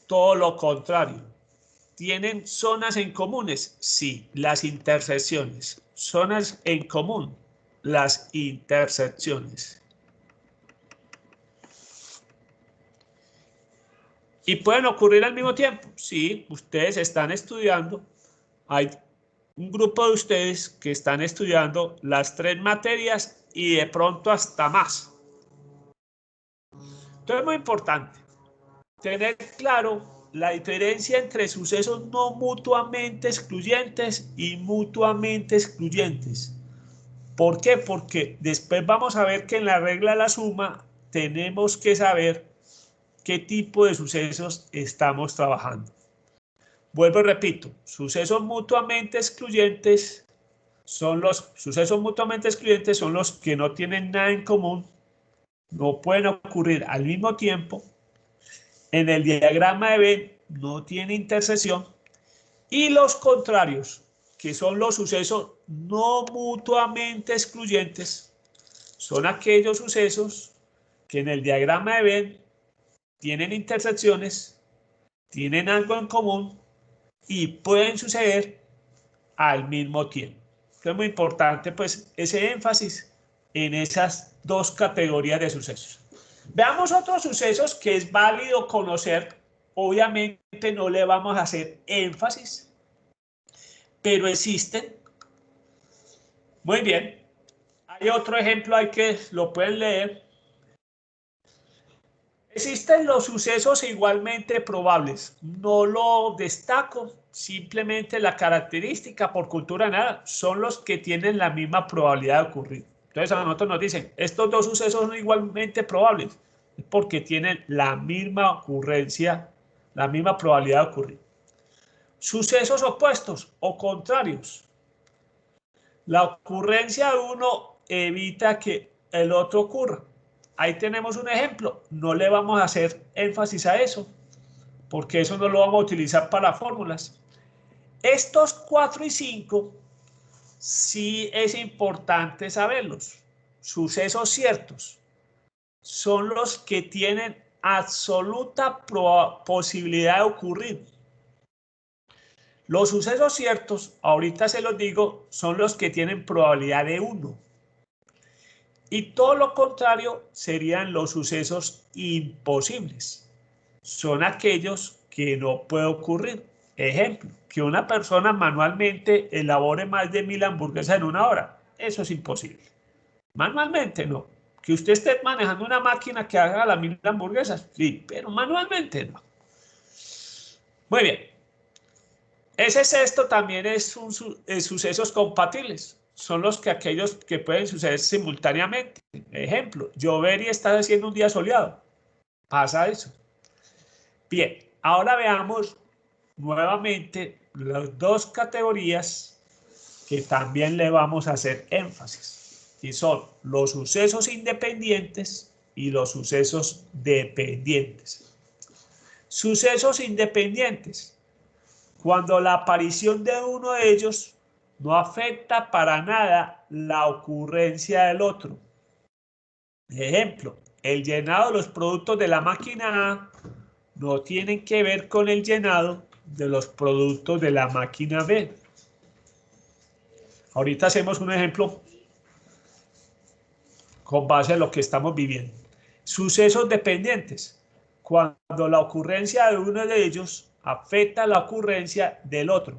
Todo lo contrario. ¿Tienen zonas en comunes? Sí, las intersecciones. Zonas en común, las intersecciones. ¿Y pueden ocurrir al mismo tiempo? Sí, ustedes están estudiando. Hay un grupo de ustedes que están estudiando las 3 materias y de pronto hasta más. Entonces es muy importante tener claro la diferencia entre sucesos no mutuamente excluyentes y mutuamente excluyentes. ¿Por qué? Porque después vamos a ver que en la regla de la suma tenemos que saber qué tipo de sucesos estamos trabajando. Vuelvo y repito, sucesos mutuamente excluyentes son los que no tienen nada en común, no pueden ocurrir al mismo tiempo. En el diagrama de Venn no tiene intersección. Y los contrarios, que son los sucesos no mutuamente excluyentes, son aquellos sucesos que en el diagrama de Venn tienen intersecciones, tienen algo en común y pueden suceder al mismo tiempo. Es muy importante pues ese énfasis en esas 2 categorías de sucesos. Veamos otros sucesos que es válido conocer. Obviamente no le vamos a hacer énfasis, pero existen. Muy bien. Hay otro ejemplo ahí que lo pueden leer. Existen los sucesos igualmente probables. No lo destaco, simplemente la característica por cultura nada son los que tienen la misma probabilidad de ocurrir. Entonces a nosotros nos dicen, estos dos sucesos son igualmente probables, porque tienen la misma ocurrencia, la misma probabilidad de ocurrir. Sucesos opuestos o contrarios. La ocurrencia de uno evita que el otro ocurra. Ahí tenemos un ejemplo. No le vamos a hacer énfasis a eso, porque eso no lo vamos a utilizar para fórmulas. Estos 4 y 5 sí es importante saberlos. Sucesos ciertos son los que tienen absoluta posibilidad de ocurrir. Los sucesos ciertos, ahorita se los digo, son los que tienen probabilidad de 1. Y todo lo contrario serían los sucesos imposibles. Son aquellos que no puede ocurrir. Ejemplo, que una persona manualmente elabore más de 1000 hamburguesas en una hora. Eso es imposible. Manualmente no. Que usted esté manejando una máquina que haga las 1000 hamburguesas, sí, pero manualmente no. Muy bien. Ese sexto también es sucesos compatibles. Son aquellos que pueden suceder simultáneamente. Ejemplo, llover y estar haciendo un día soleado. Pasa eso. Bien, ahora veamos nuevamente las dos categorías que también le vamos a hacer énfasis. Y son los sucesos independientes y los sucesos dependientes. Sucesos independientes. Cuando la aparición de uno de ellos no afecta para nada la ocurrencia del otro. Ejemplo, el llenado de los productos de la máquina A no tienen que ver con el llenado de los productos de la máquina B. Ahorita hacemos un ejemplo con base en lo que estamos viviendo. Sucesos dependientes. Cuando la ocurrencia de uno de ellos afecta la ocurrencia del otro.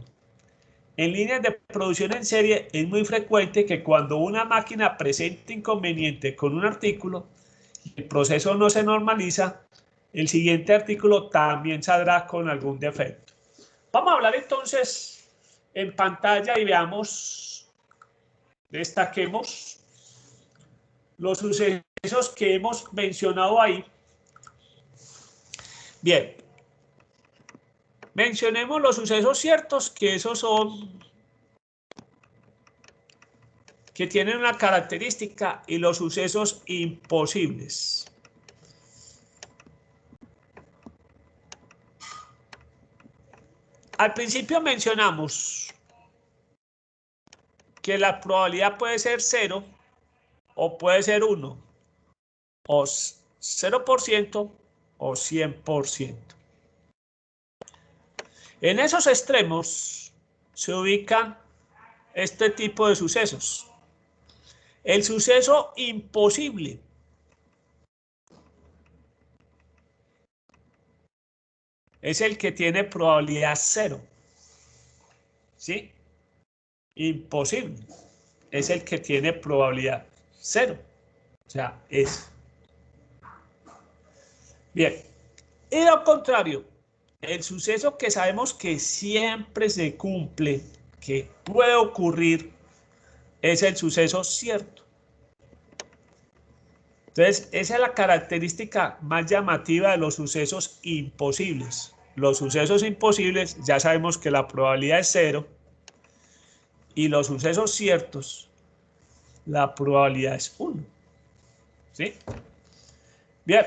En líneas de producción en serie es muy frecuente que cuando una máquina presenta inconveniente con un artículo, el proceso no se normaliza, el siguiente artículo también saldrá con algún defecto. Vamos a hablar entonces en pantalla y veamos, destaquemos los sucesos que hemos mencionado ahí. Bien. Mencionemos los sucesos ciertos, que esos son, que tienen una característica, y los sucesos imposibles. Al principio mencionamos que la probabilidad puede ser 0 o puede ser 1, o 0% o 100%. En esos extremos se ubican este tipo de sucesos. El suceso imposible es el que tiene probabilidad 0. ¿Sí? Imposible es el que tiene probabilidad 0. O sea, es. Bien. Y lo contrario, el suceso que sabemos que siempre se cumple, que puede ocurrir, es el suceso cierto. Entonces, esa es la característica más llamativa de los sucesos imposibles. Los sucesos imposibles, ya sabemos que la probabilidad es 0, y los sucesos ciertos, la probabilidad es 1. ¿Sí? Bien.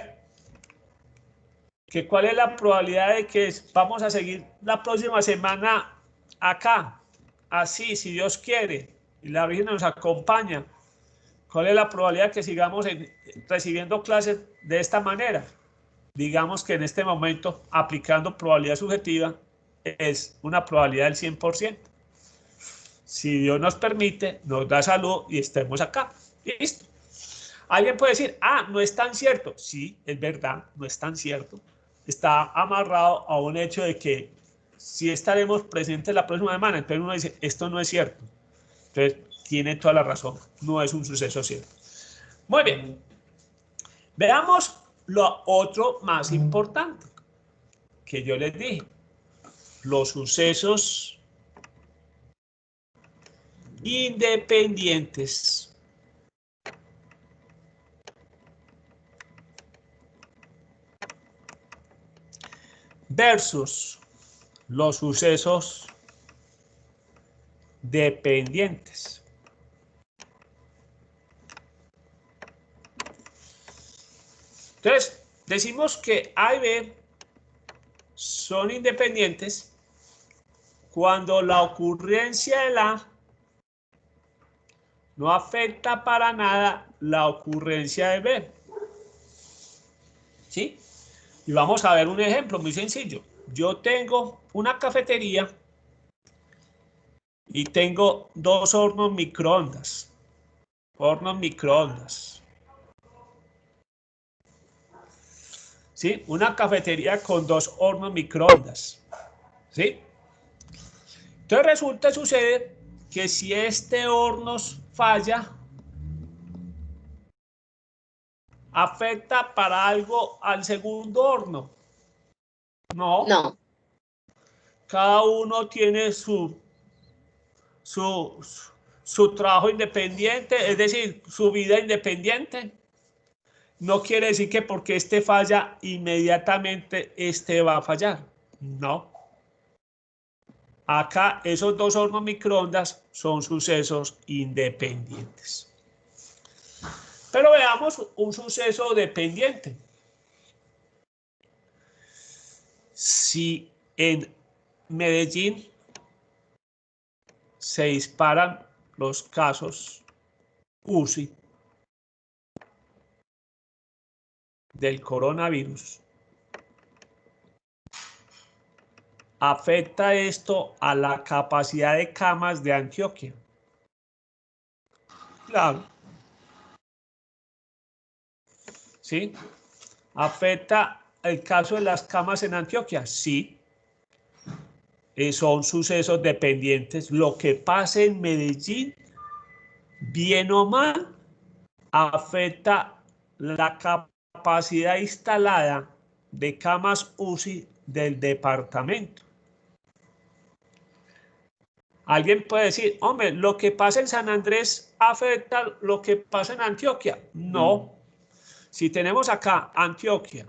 ¿Cuál es la probabilidad de que vamos a seguir la próxima semana acá? Así, si Dios quiere, y la Virgen nos acompaña. ¿Cuál es la probabilidad de que sigamos recibiendo clases de esta manera? Digamos que en este momento, aplicando probabilidad subjetiva, es una probabilidad del 100%. Si Dios nos permite, nos da salud y estemos acá. Listo. Alguien puede decir, no es tan cierto. Sí, es verdad, no es tan cierto. Está amarrado a un hecho de que sí estaremos presentes la próxima semana. Entonces uno dice, esto no es cierto. Entonces tiene toda la razón, no es un suceso cierto. Muy bien. Veamos lo otro más importante que yo les dije. Los sucesos independientes. Versus los sucesos dependientes. Entonces, decimos que A y B son independientes cuando la ocurrencia de la no afecta para nada la ocurrencia de B. ¿Sí? Y vamos a ver un ejemplo muy sencillo. Yo tengo una cafetería y tengo dos hornos microondas. Hornos microondas. ¿Sí? Una cafetería con dos hornos microondas. ¿Sí? Entonces sucede que si este horno falla, ¿afecta para algo al segundo horno? No. No. Cada uno tiene su trabajo independiente, es decir, su vida independiente. No quiere decir que porque este falla, inmediatamente este va a fallar. No. Acá esos dos hornos microondas son sucesos independientes. Pero veamos un suceso dependiente. Si en Medellín se disparan los casos UCI del coronavirus, ¿afecta esto a la capacidad de camas de Antioquia? Claro. ¿Sí? ¿Afecta el caso de las camas en Antioquia? Sí. Son sucesos dependientes. Lo que pase en Medellín, bien o mal, afecta la capacidad instalada de camas UCI del departamento. Alguien puede decir, hombre, lo que pasa en San Andrés afecta lo que pasa en Antioquia. No. Si tenemos acá Antioquia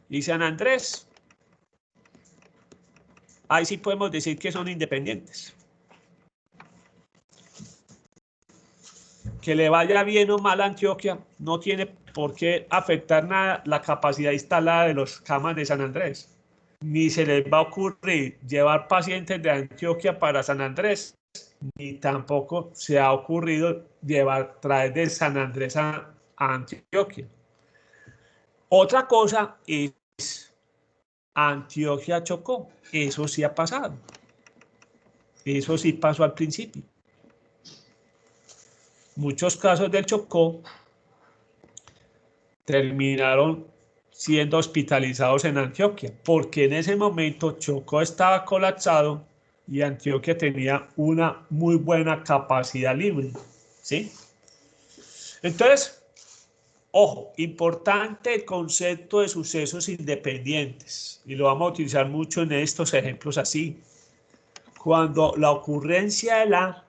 y San Andrés, ahí sí podemos decir que son independientes. Que le vaya bien o mal a Antioquia no tiene por qué afectar nada la capacidad instalada de los camas de San Andrés. Ni se les va a ocurrir llevar pacientes de Antioquia para San Andrés, ni tampoco se ha ocurrido traer de San Andrés a Antioquia. Otra cosa es Antioquia Chocó. Eso sí ha pasado. Eso sí pasó al principio. Muchos casos del Chocó terminaron siendo hospitalizados en Antioquia, porque en ese momento Chocó estaba colapsado y Antioquia tenía una muy buena capacidad libre, ¿sí? Entonces, ojo, importante el concepto de sucesos independientes, y lo vamos a utilizar mucho en estos ejemplos así. Cuando la ocurrencia de la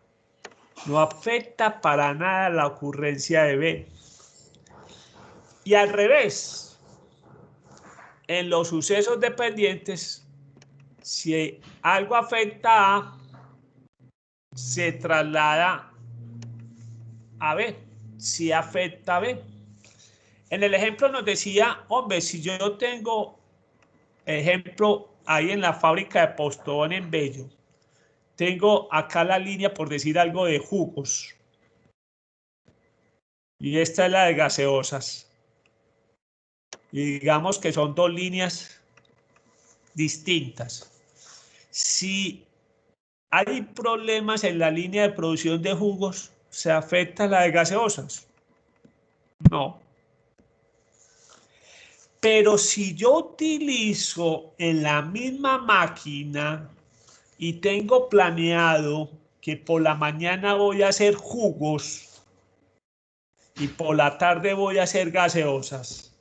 no afecta para nada la ocurrencia de B. Y al revés, en los sucesos dependientes, si algo afecta a A, se traslada a B, si afecta a B. En el ejemplo nos decía, hombre, si yo tengo, ejemplo, ahí en la fábrica de Postobón en Bello, tengo acá la línea, por decir algo, de jugos. Y esta es la de gaseosas. Y digamos que son dos líneas distintas. Si hay problemas en la línea de producción de jugos, ¿se afecta la de gaseosas? No. Pero si yo utilizo en la misma máquina y tengo planeado que por la mañana voy a hacer jugos y por la tarde voy a hacer gaseosas,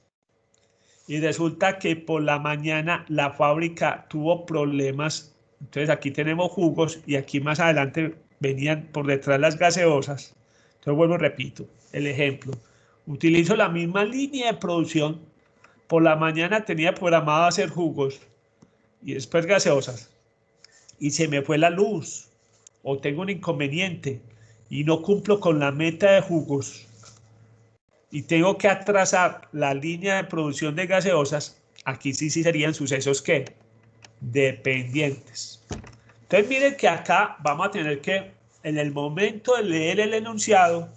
y resulta que por la mañana la fábrica tuvo problemas, entonces aquí tenemos jugos y aquí más adelante venían por detrás las gaseosas. Entonces vuelvo y repito el ejemplo. Utilizo la misma línea de producción. Por la mañana tenía programado hacer jugos y después gaseosas. Y se me fue la luz o tengo un inconveniente y no cumplo con la meta de jugos y tengo que atrasar la línea de producción de gaseosas, aquí sí serían sucesos ¿qué? Dependientes. Entonces miren que acá vamos a tener que, en el momento de leer el enunciado,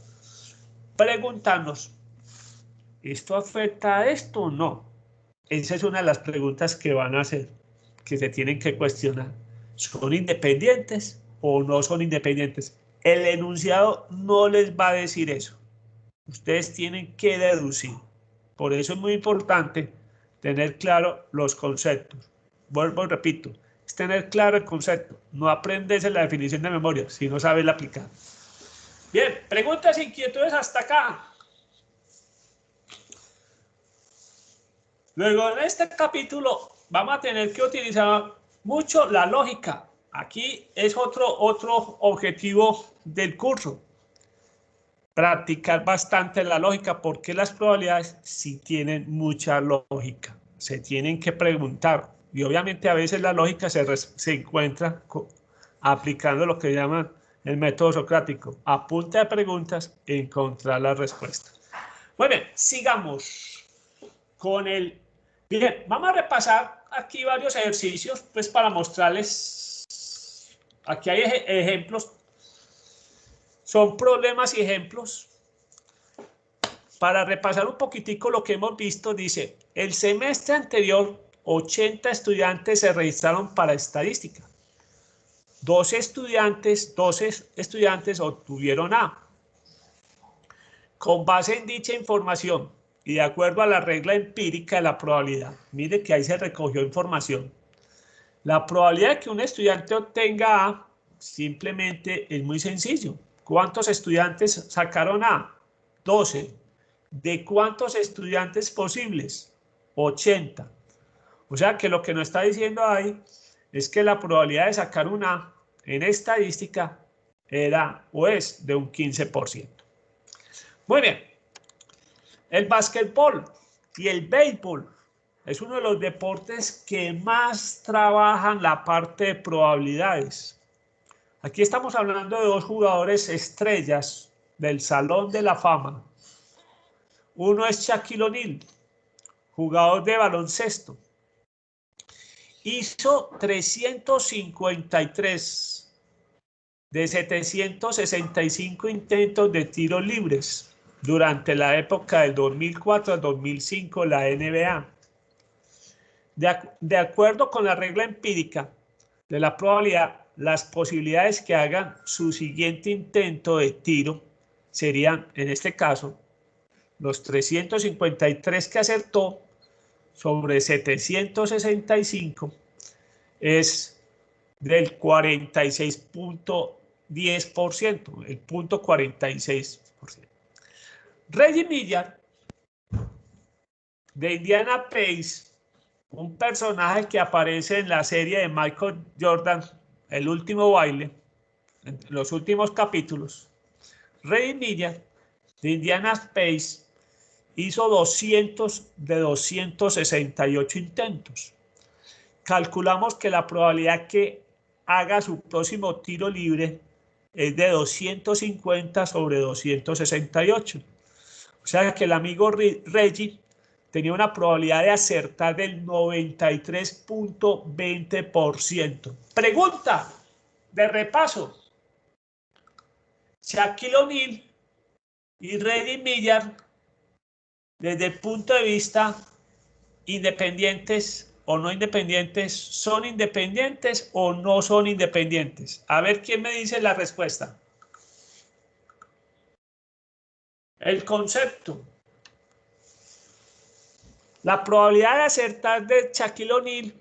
preguntarnos, ¿esto afecta a esto o no? Esa es una de las preguntas que van a hacer, que se tienen que cuestionar. ¿Son independientes o no son independientes? El enunciado no les va a decir eso. Ustedes tienen que deducir. Por eso es muy importante tener claro los conceptos. Vuelvo y repito, es tener claro el concepto, no aprenderse la definición de memoria, si no sabes la aplicar. Bien, preguntas e inquietudes hasta acá. Luego en este capítulo vamos a tener que utilizar mucho la lógica. Aquí es otro objetivo del curso. Practicar bastante la lógica, porque las probabilidades sí tienen mucha lógica. Se tienen que preguntar. Y obviamente a veces la lógica se encuentra aplicando lo que llaman el método socrático. A punta de preguntas, encontrar la respuesta. Muy bien, sigamos con el... Bien, vamos a repasar aquí varios ejercicios, pues para mostrarles. Aquí hay ejemplos. Son problemas y ejemplos. Para repasar un poquitico lo que hemos visto, dice, el semestre anterior, 80 estudiantes se registraron para estadística. 12 estudiantes obtuvieron A. Con base en dicha información y de acuerdo a la regla empírica de la probabilidad, mire que ahí se recogió información. La probabilidad de que un estudiante obtenga A simplemente es muy sencillo. ¿Cuántos estudiantes sacaron A? 12. ¿De cuántos estudiantes posibles? 80. O sea que lo que nos está diciendo ahí es que la probabilidad de sacar un A en estadística era o es de un 15%. Muy bien. El básquetbol y el béisbol es uno de los deportes que más trabajan la parte de probabilidades. Aquí estamos hablando de dos jugadores estrellas del Salón de la Fama. Uno es Shaquille O'Neal, jugador de baloncesto. Hizo 353 de 765 intentos de tiros libres durante la época del 2004 al 2005, la NBA. De acuerdo con la regla empírica de la probabilidad, las posibilidades que hagan su siguiente intento de tiro serían, en este caso, los 353 que acertó sobre 765 es del 46.10%, el punto 46%. Reggie Miller, de Indiana Pacers, un personaje que aparece en la serie de Michael Jordan, El último baile, en los últimos capítulos. Reggie Miller, de Indiana Pacers, hizo 200 de 268 intentos. Calculamos que la probabilidad que haga su próximo tiro libre es de 250 sobre 268. O sea que el amigo Reggie tenía una probabilidad de acertar del 93.20%. Pregunta de repaso. Shaquille O'Neal y Reggie Miller, desde el punto de vista independientes o no independientes, ¿son independientes o no son independientes? A ver quién me dice la respuesta. El concepto. La probabilidad de acertar de Shaquille O'Neal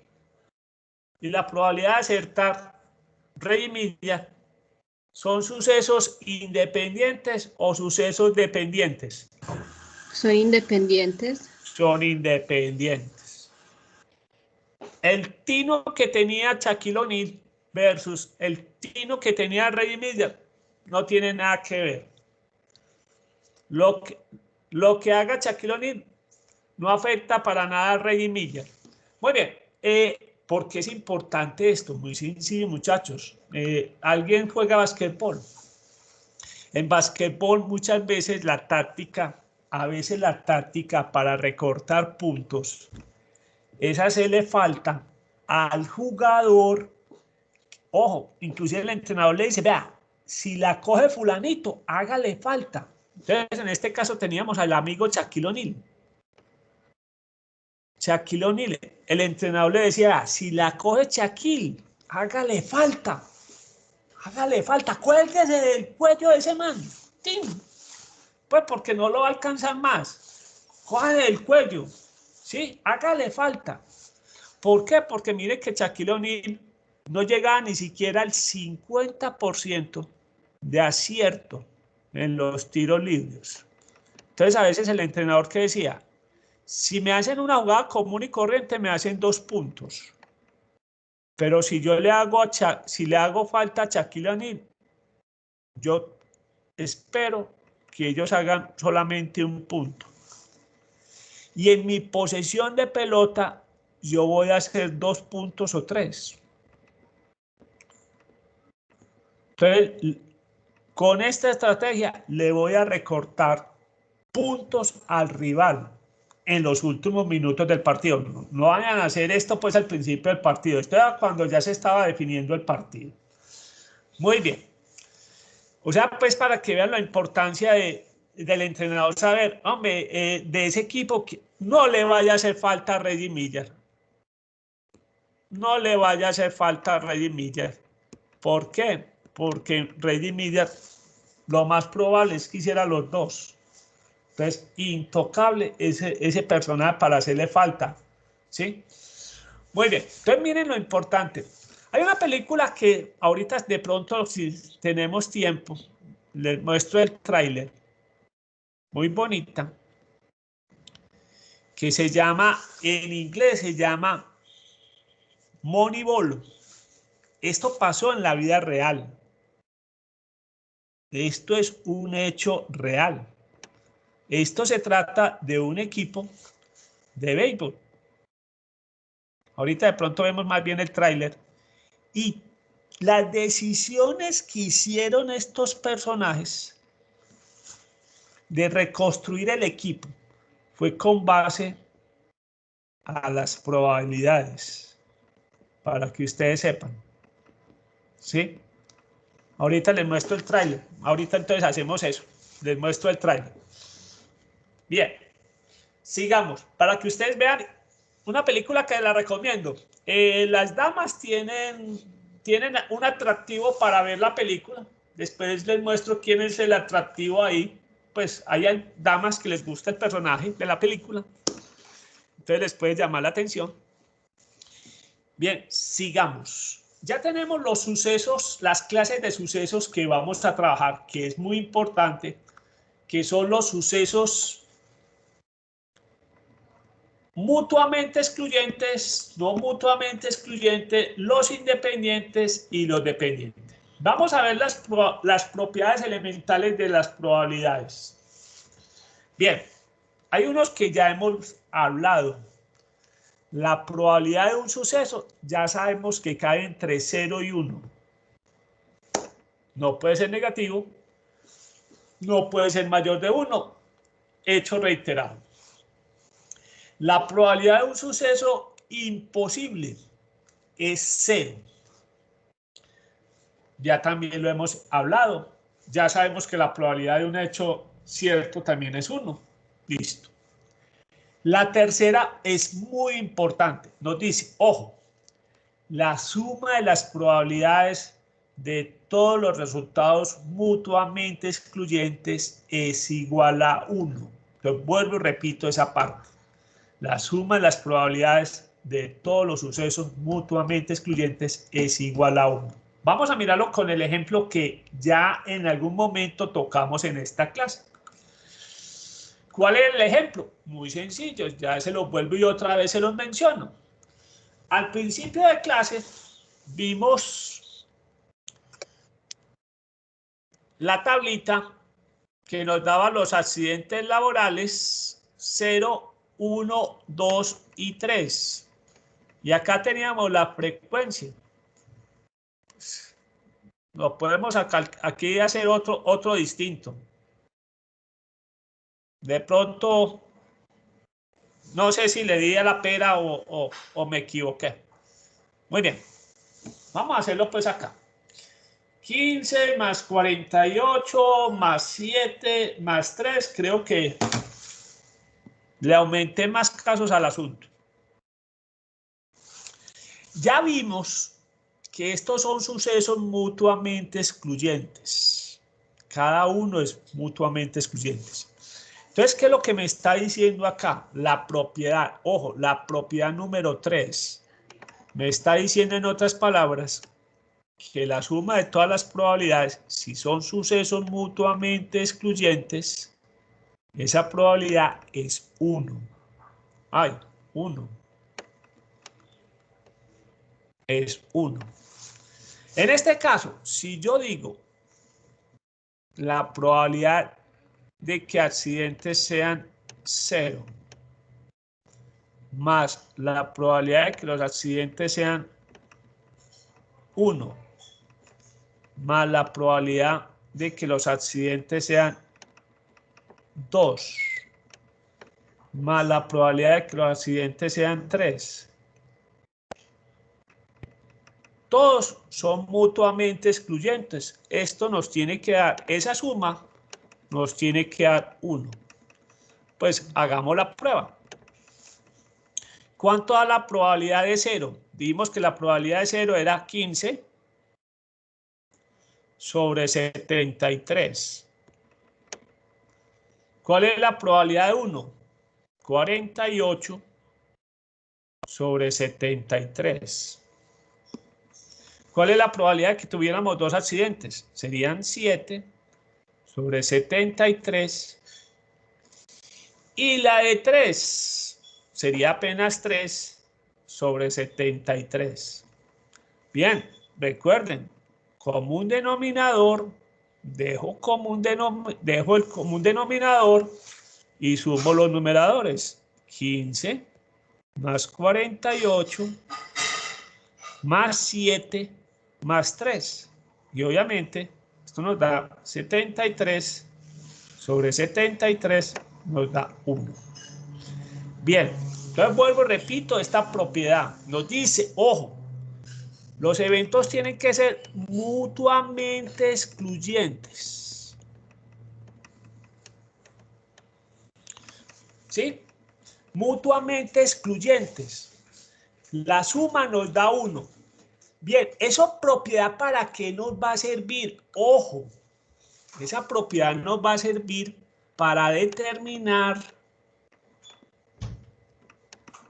y la probabilidad de acertar Reggie Miller son sucesos independientes o sucesos dependientes. Son independientes. Son independientes. El tino que tenía Shaquille O'Neal versus el tino que tenía Reggie Miller no tiene nada que ver. Lo que haga Shaquille O'Neal no afecta para nada a Reggie Miller. Muy bien. ¿Por qué es importante esto? Muy sencillo, muchachos. ¿Alguien juega basquetbol? En basquetbol muchas veces la táctica, para recortar puntos, es hacerle falta al jugador. Ojo, inclusive el entrenador le dice, vea, si la coge fulanito, hágale falta. Entonces, en este caso teníamos al amigo Shaquille O'Neal. Shaquille O'Neal, el entrenador le decía, si la coge Shaquille, hágale falta, cuélguese del cuello de ese man. ¡Tim! Pues porque no lo va a alcanzar más. Cójale del cuello, ¿sí? Hágale falta. ¿Por qué? Porque mire que Shaquille O'Neal no llegaba ni siquiera al 50% de acierto en los tiros libres. Entonces a veces el entrenador que decía, si me hacen una jugada común y corriente me hacen 2 puntos, pero si yo le hago falta a Shaquille O'Neal, yo espero que ellos hagan solamente 1 punto. Y en mi posesión de pelota yo voy a hacer 2 puntos o 3. Entonces, con esta estrategia le voy a recortar puntos al rival en los últimos minutos del partido. No vayan a hacer esto pues al principio del partido. Esto era cuando ya se estaba definiendo el partido. Muy bien. O sea, pues para que vean la importancia del entrenador saber, hombre, de ese equipo que no le vaya a hacer falta a Reggie Miller. No le vaya a hacer falta a Reggie Miller. ¿Por qué? Porque Reggie Miller lo más probable es que hiciera los 2. Entonces, intocable ese personaje para hacerle falta. ¿Sí? Muy bien. Entonces, miren lo importante. Hay una película que ahorita de pronto, si tenemos tiempo, les muestro el tráiler. Muy bonita. Que se llama, en inglés se llama Moneyball. Esto pasó en la vida real. Esto es un hecho real. Esto se trata de un equipo de béisbol. Ahorita de pronto vemos más bien el tráiler. Y las decisiones que hicieron estos personajes de reconstruir el equipo fue con base a las probabilidades, para que ustedes sepan. ¿Sí? Ahorita les muestro el tráiler. Ahorita entonces hacemos eso. Les muestro el tráiler. Bien. Sigamos. Para que ustedes vean una película que la recomiendo. Las damas tienen un atractivo para ver la película. Después les muestro quién es el atractivo ahí. Pues hay damas que les gusta el personaje de la película. Entonces les puede llamar la atención. Bien, sigamos. Ya tenemos los sucesos, las clases de sucesos que vamos a trabajar, que es muy importante, que son los sucesos mutuamente excluyentes, no mutuamente excluyentes, los independientes y los dependientes. Vamos a ver las propiedades elementales de las probabilidades. Bien, hay unos que ya hemos hablado. La probabilidad de un suceso ya sabemos que cae entre 0 y 1. No puede ser negativo, no puede ser mayor de 1. Hecho reiterado. La probabilidad de un suceso imposible es 0. Ya también lo hemos hablado. Ya sabemos que la probabilidad de un hecho cierto también es 1. Listo. La tercera es muy importante. Nos dice, ojo, la suma de las probabilidades de todos los resultados mutuamente excluyentes es igual a 1. Entonces vuelvo y repito esa parte. La suma de las probabilidades de todos los sucesos mutuamente excluyentes es igual a 1. Vamos a mirarlo con el ejemplo que ya en algún momento tocamos en esta clase. ¿Cuál es el ejemplo? Muy sencillo, ya se los vuelvo y otra vez se los menciono. Al principio de clase vimos la tablita que nos daba los accidentes laborales 0, 1, 2 y 3. Y acá teníamos la frecuencia. Lo podemos aquí hacer otro distinto. De pronto, no sé si le di a la pera o me equivoqué. Muy bien. Vamos a hacerlo pues acá. 15 más 48 más 7 más 3. Creo que le aumenté más casos al asunto. Ya vimos que estos son sucesos mutuamente excluyentes. Cada uno es mutuamente excluyentes. Entonces, ¿qué es lo que me está diciendo acá? La propiedad, ojo, la propiedad número 3. Me está diciendo en otras palabras que la suma de todas las probabilidades, si son sucesos mutuamente excluyentes, esa probabilidad es 1. Ay, 1. Es 1. En este caso, si yo digo la probabilidad de que accidentes sean 0 más la probabilidad de que los accidentes sean 1 más la probabilidad de que los accidentes sean 2 más la probabilidad de que los accidentes sean 3. Todos son mutuamente excluyentes. Esto nos tiene que dar, esa suma nos tiene que dar 1. Pues hagamos la prueba. ¿Cuánto da la probabilidad de 0? Vimos que la probabilidad de 0 era 15 sobre 73. ¿Cuál es la probabilidad de 1? 48 sobre 73. ¿Cuál es la probabilidad de que tuviéramos dos accidentes? Serían 7 sobre 73. Y la de 3 sería apenas 3 sobre 73. Bien, recuerden, común denominador, dejo el común denominador y sumo los numeradores. 15 más 48 más 7 más 3. Y obviamente esto nos da 73 sobre 73 nos da 1. Bien, entonces vuelvo y repito esta propiedad. Nos dice, ojo, los eventos tienen que ser mutuamente excluyentes. ¿Sí? Mutuamente excluyentes. La suma nos da 1. Bien, ¿esa propiedad para qué nos va a servir? Ojo, esa propiedad nos va a servir para determinar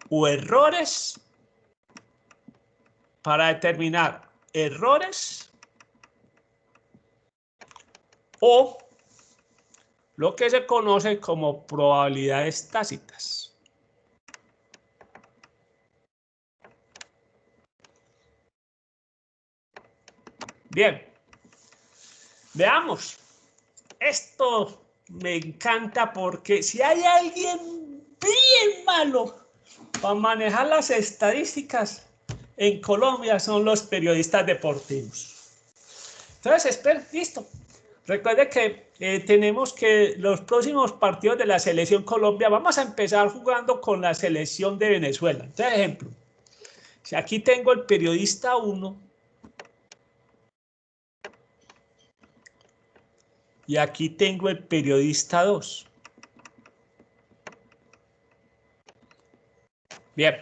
o errores, o lo que se conoce como probabilidades tácitas. Bien, veamos. Esto me encanta porque si hay alguien bien malo para manejar las estadísticas en Colombia son los periodistas deportivos. Entonces, listo. Recuerde que tenemos que los próximos partidos de la selección Colombia vamos a empezar jugando con la selección de Venezuela. Entonces, ejemplo, si aquí tengo el periodista 1 y aquí tengo el periodista 2. Bien.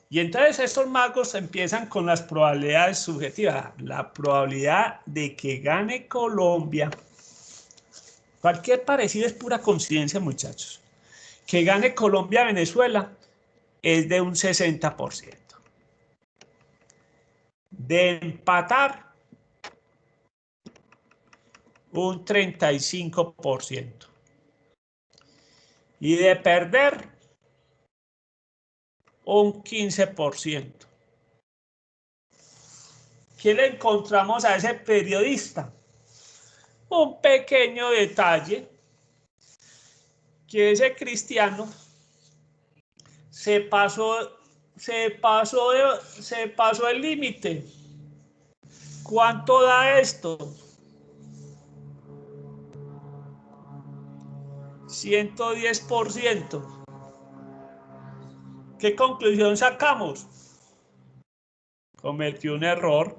Y entonces estos magos empiezan con las probabilidades subjetivas. La probabilidad de que gane Colombia. Cualquier parecido es pura coincidencia, muchachos. que gane Colombia-Venezuela es de un 60%. De empatar, un 35%. Y de perder, un 15%. ¿Qué le encontramos a ese periodista? Un pequeño detalle, que ese cristiano se pasó el límite. ¿Cuánto da esto? 110%. ¿Qué conclusión sacamos? Cometió un error.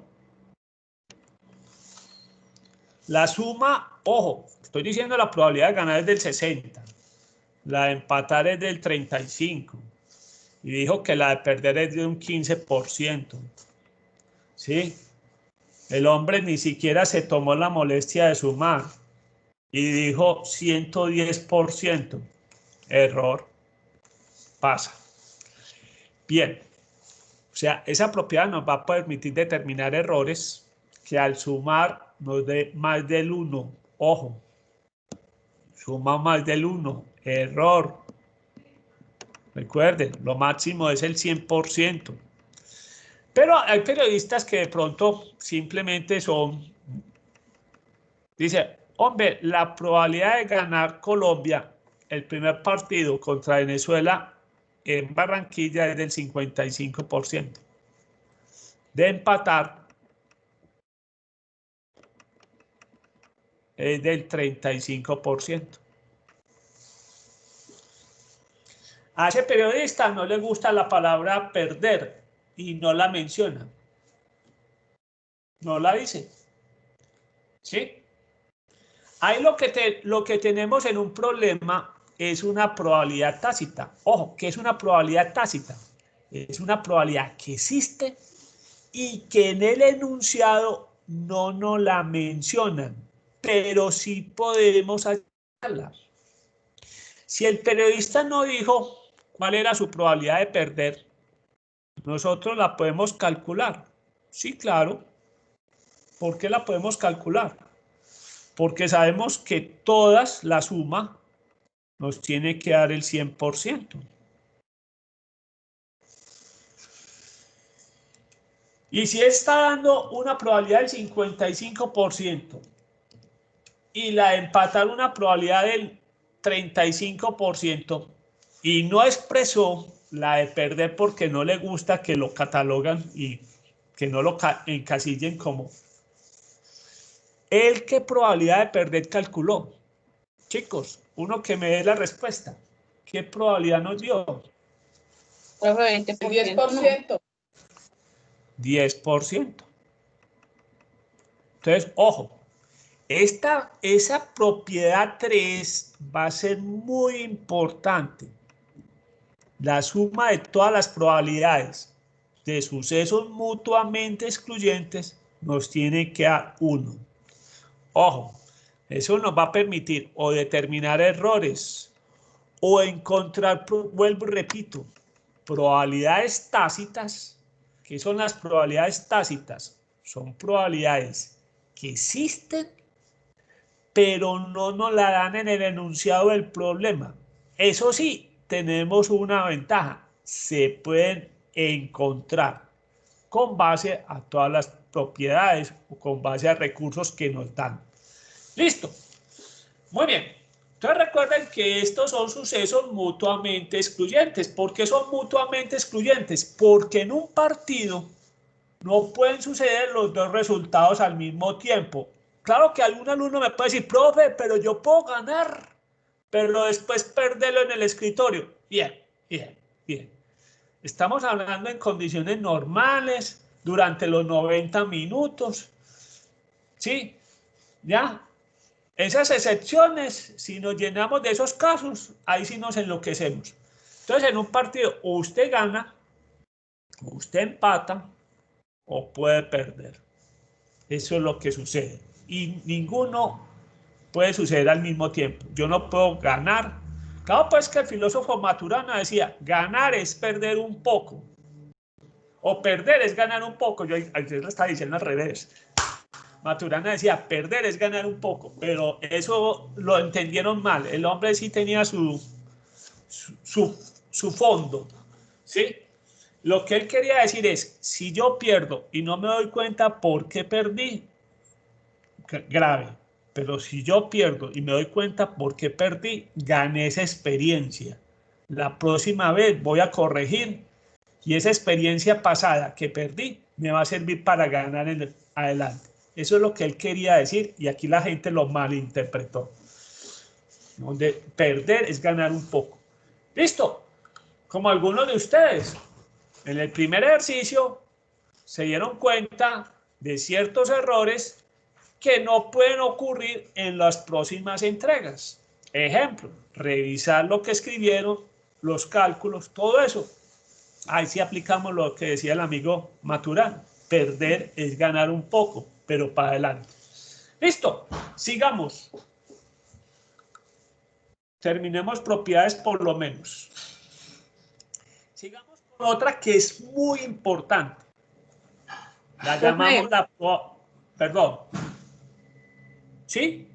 La suma, ojo, estoy diciendo la probabilidad de ganar es del 60, la de empatar es del 35 y dijo que la de perder es de un 15%. ¿Sí? El hombre ni siquiera se tomó la molestia de sumar y dijo 110%. Error. Pasa. Bien. O sea, esa propiedad nos va a permitir determinar errores que al sumar nos dé más del 1. Ojo. Suma más del 1. Error. Recuerden, lo máximo es el 100%. Pero hay periodistas que de pronto simplemente dice, hombre, la probabilidad de ganar Colombia el primer partido contra Venezuela en Barranquilla es del 55%. De empatar es del 35%. A ese periodista no le gusta la palabra perder y no la menciona. No la dice. ¿Sí? Ahí lo que tenemos en un problema es una probabilidad tácita. Ojo, ¿qué es una probabilidad tácita? Es una probabilidad que existe y que en el enunciado no nos la mencionan, pero sí podemos hallarla. Si el periodista no dijo cuál era su probabilidad de perder, nosotros la podemos calcular. Sí, claro. ¿Por qué la podemos calcular? Porque sabemos que todas la suma nos tiene que dar el 100%. Y si está dando una probabilidad del 55% y la de empatar una probabilidad del 35% y no expresó la de perder porque no le gusta que lo catalogan y que no lo encasillen como ¿él qué probabilidad de perder calculó? Chicos, uno que me dé la respuesta. ¿Qué probabilidad nos dio? 20%. 10%. Entonces, ojo, esa propiedad 3 va a ser muy importante. La suma de todas las probabilidades de sucesos mutuamente excluyentes nos tiene que dar 1. Ojo, eso nos va a permitir o determinar errores o encontrar, vuelvo y repito, probabilidades tácitas. ¿Qué son las probabilidades tácitas? Son probabilidades que existen, pero no nos la dan en el enunciado del problema. Eso sí, tenemos una ventaja. Se pueden encontrar con base a todas las propiedades o con base a recursos que nos dan. Listo. Muy bien. Entonces recuerden que estos son sucesos mutuamente excluyentes. ¿Por qué son mutuamente excluyentes? Porque en un partido no pueden suceder los dos resultados al mismo tiempo. Claro que algún alumno me puede decir, profe, pero yo puedo ganar, pero después perderlo en el escritorio. Bien, bien, bien. Estamos hablando en condiciones normales, durante los 90 minutos. ¿Sí? ¿Ya? Esas excepciones, si nos llenamos de esos casos, ahí sí nos enloquecemos. Entonces, en un partido, o usted gana, o usted empata, o puede perder. Eso es lo que sucede. Y ninguno puede suceder al mismo tiempo. Yo no puedo ganar Claro, pues que el filósofo Maturana decía, ganar es perder un poco. O perder es ganar un poco. Yo ayer lo estaba diciendo al revés. Maturana decía, perder es ganar un poco, pero eso lo entendieron mal. El hombre sí tenía su fondo, ¿sí? Lo que él quería decir es, si yo pierdo y no me doy cuenta por qué perdí, grave. Pero si yo pierdo y me doy cuenta por qué perdí, gané esa experiencia. La próxima vez voy a corregir y esa experiencia pasada que perdí me va a servir para ganar en adelante. Eso es lo que él quería decir y aquí la gente lo malinterpretó. Donde perder es ganar un poco. ¿Listo? Como algunos de ustedes. En el primer ejercicio se dieron cuenta de ciertos errores que no pueden ocurrir en las próximas entregas. Ejemplo, revisar lo que escribieron, los cálculos, todo eso. Ahí sí aplicamos lo que decía el amigo Maturana. Perder es ganar un poco, pero para adelante. Listo, sigamos. Terminemos propiedades por lo menos. Sigamos con otra que es muy importante. La llamamos la... Perdón. ¿Sí?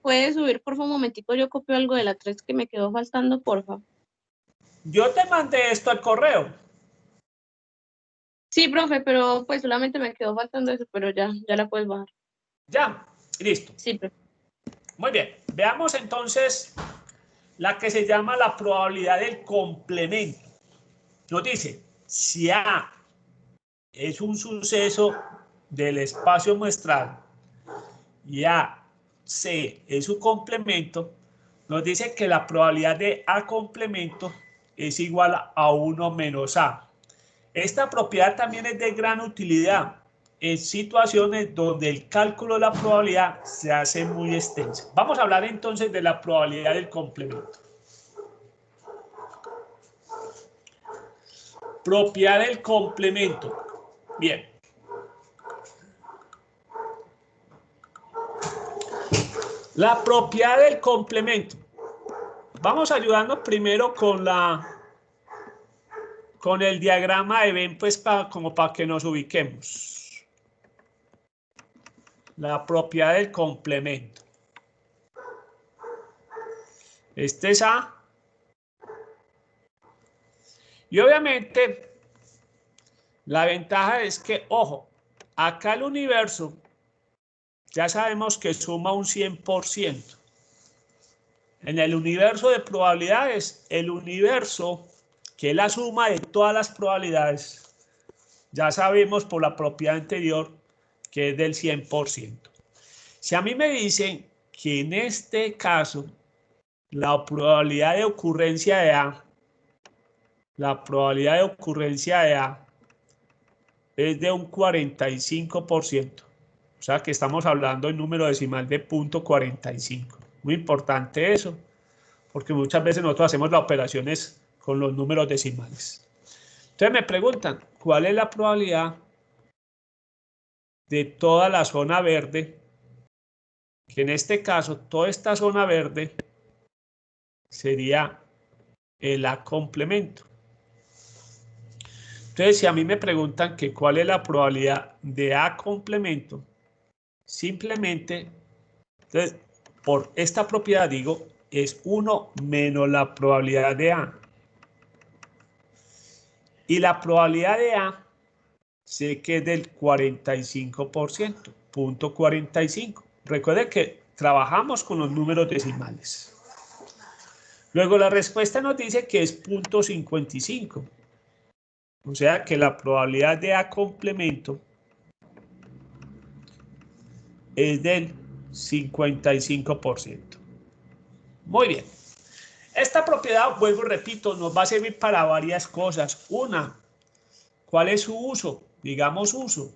¿Puedes subir, por favor, un momentico? Yo copio algo de la 3 que me quedó faltando, porfa. Yo te mandé esto al correo. Sí, profe, pero pues solamente me quedó faltando eso, pero ya la puedes bajar. Ya, listo. Sí, profe. Muy bien. Veamos entonces la que se llama la probabilidad del complemento. Nos dice, si A es un suceso del espacio muestral y AC es su complemento, nos dice que la probabilidad de A complemento es igual a 1 menos A. Esta propiedad también es de gran utilidad en situaciones donde el cálculo de la probabilidad se hace muy extenso. Vamos a hablar entonces de la probabilidad del complemento. Propiedad del complemento. Bien. La propiedad del complemento. Vamos a ayudarnos primero con el diagrama de Venn, pues como para que nos ubiquemos. La propiedad del complemento. Este es A. Y obviamente, la ventaja es que, ojo, acá el universo, ya sabemos que suma un 100%. En el universo de probabilidades, el universo, que es la suma de todas las probabilidades, ya sabemos por la propiedad anterior que es del 100%. Si a mí me dicen que en este caso, la probabilidad de ocurrencia de A, es de un 45%. O sea que estamos hablando del número decimal de 0.45. Muy importante eso, porque muchas veces nosotros hacemos las operaciones con los números decimales. Entonces me preguntan, ¿cuál es la probabilidad de toda la zona verde? Que en este caso, toda esta zona verde sería el A complemento. Entonces, si a mí me preguntan que cuál es la probabilidad de A complemento, simplemente, entonces, por esta propiedad digo, es 1 menos la probabilidad de A. Y la probabilidad de A sé que es del 45%, 0.45. Recuerden que trabajamos con los números decimales. Luego la respuesta nos dice que es 0.55. O sea que la probabilidad de A complemento es del 55%. Muy bien. Esta propiedad, vuelvo y repito, nos va a servir para varias cosas. Una, ¿cuál es su uso? Digamos uso.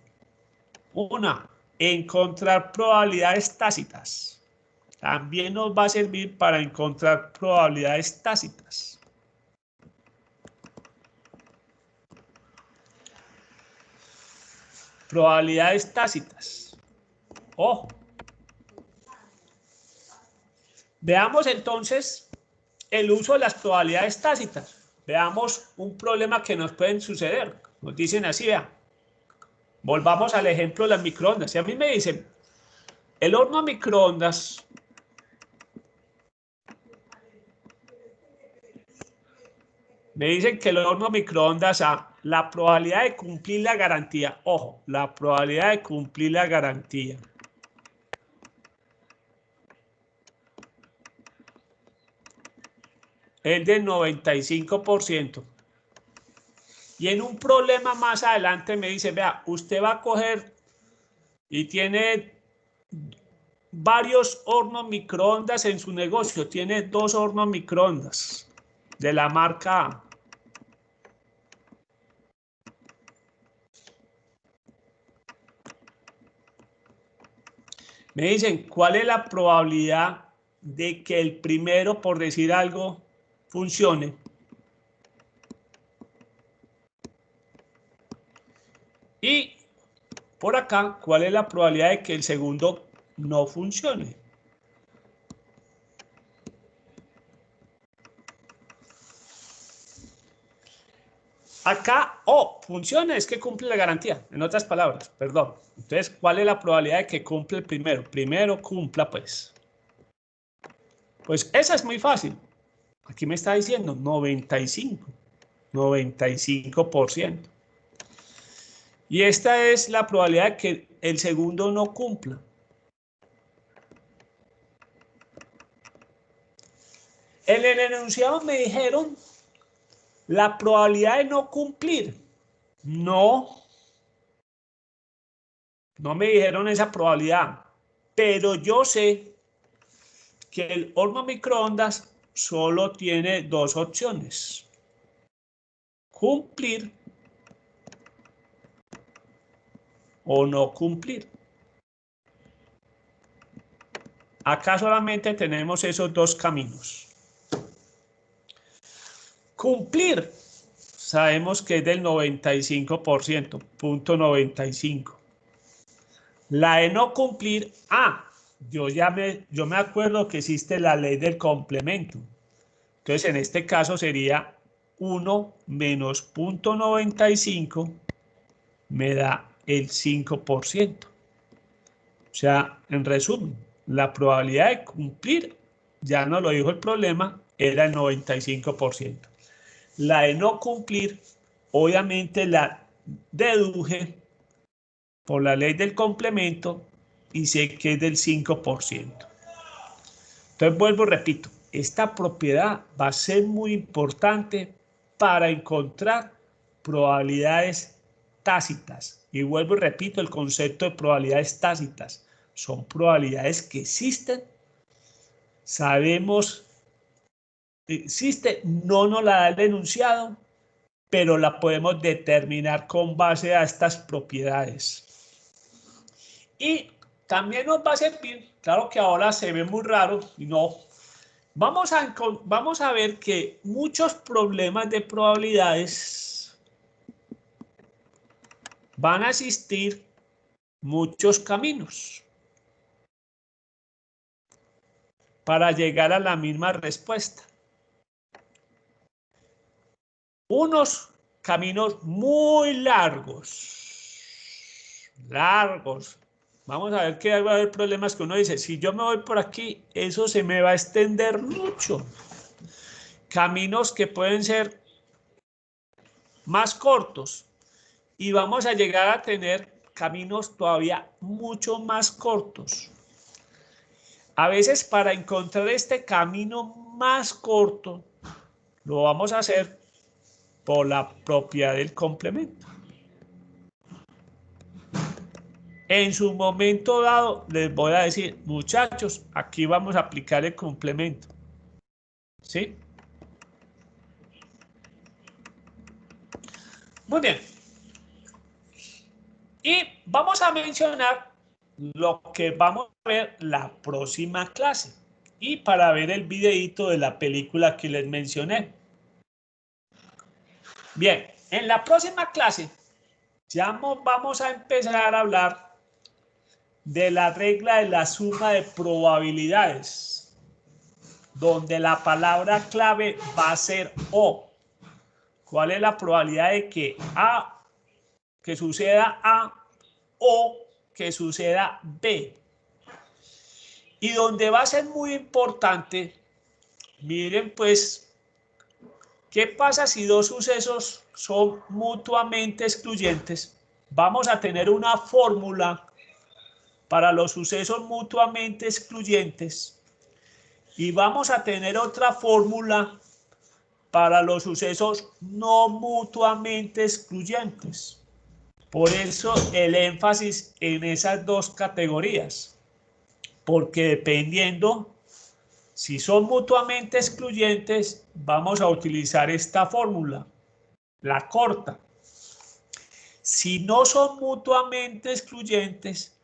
Una, encontrar probabilidades tácitas. También nos va a servir para encontrar probabilidades tácitas. Probabilidades tácitas. Ojo. Veamos entonces el uso de las probabilidades tácitas. Veamos un problema que nos pueden suceder. Nos dicen así, vean. Volvamos al ejemplo de las microondas. Si a mí me dicen, el horno a microondas me dicen que el horno a microondas la probabilidad de cumplir la garantía, ojo, la probabilidad de cumplir la garantía es del 95%. Y en un problema más adelante me dice, vea, usted va a coger y tiene varios hornos microondas en su negocio, tiene 2 hornos microondas de la marca A. Me dicen, ¿cuál es la probabilidad de que el primero, por decir algo, funcione? Y por acá, ¿cuál es la probabilidad de que el segundo no funcione? Acá, funciona, es que cumple la garantía, en otras palabras, perdón. Entonces, ¿cuál es la probabilidad de que cumple el primero? Primero cumpla, pues. Pues esa es muy fácil. Aquí me está diciendo 95%. Y esta es la probabilidad de que el segundo no cumpla. En el enunciado me dijeron la probabilidad de no cumplir. No me dijeron esa probabilidad, pero yo sé que el horno microondas solo tiene 2 opciones: cumplir o no cumplir. Acá solamente tenemos esos 2 caminos. Cumplir, sabemos que es del 95%, punto 95. La de no cumplir, yo me acuerdo que existe la ley del complemento. Entonces, en este caso sería 1 menos punto 95 me da el 5%. O sea, en resumen, la probabilidad de cumplir, ya no lo dijo el problema, era el 95%. La de no cumplir, obviamente la deduje por la ley del complemento y sé que es del 5%. Entonces vuelvo y repito, esta propiedad va a ser muy importante para encontrar probabilidades tácitas. Y vuelvo y repito el concepto de probabilidades tácitas. Son probabilidades que existen, sabemos existe, no nos la da el enunciado, pero la podemos determinar con base a estas propiedades. Y también nos va a servir, claro que ahora se ve muy raro, y no, vamos a ver que muchos problemas de probabilidades van a existir muchos caminos para llegar a la misma respuesta. Unos caminos muy largos. Vamos a ver que va a haber problemas que uno dice, si yo me voy por aquí, eso se me va a extender mucho. Caminos que pueden ser más cortos y vamos a llegar a tener caminos todavía mucho más cortos. A veces para encontrar este camino más corto, lo vamos a hacer por la propiedad del complemento. En su momento dado, les voy a decir, muchachos, aquí vamos a aplicar el complemento. ¿Sí? Muy bien. Y vamos a mencionar lo que vamos a ver la próxima clase. Y para ver el videito de la película que les mencioné. Bien, en la próxima clase ya vamos a empezar a hablar de la regla de la suma de probabilidades. donde la palabra clave va a ser O. ¿Cuál es la probabilidad de que suceda A o que suceda B? Y donde va a ser muy importante, miren pues, ¿qué pasa si dos sucesos son mutuamente excluyentes? Vamos a tener una fórmula para los sucesos mutuamente excluyentes y vamos a tener otra fórmula para los sucesos no mutuamente excluyentes. Por eso el énfasis en esas dos categorías, porque dependiendo si son mutuamente excluyentes, vamos a utilizar esta fórmula, la corta. Si no son mutuamente excluyentes,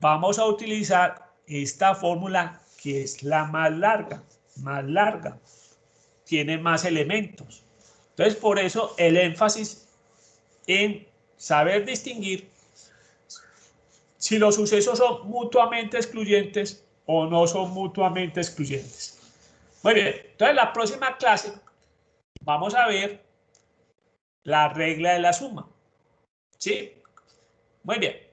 vamos a utilizar esta fórmula que es la más larga, tiene más elementos. Entonces, por eso el énfasis en saber distinguir si los sucesos son mutuamente excluyentes o no son mutuamente excluyentes. Muy bien, entonces en la próxima clase vamos a ver la regla de la suma. ¿Sí? Muy bien.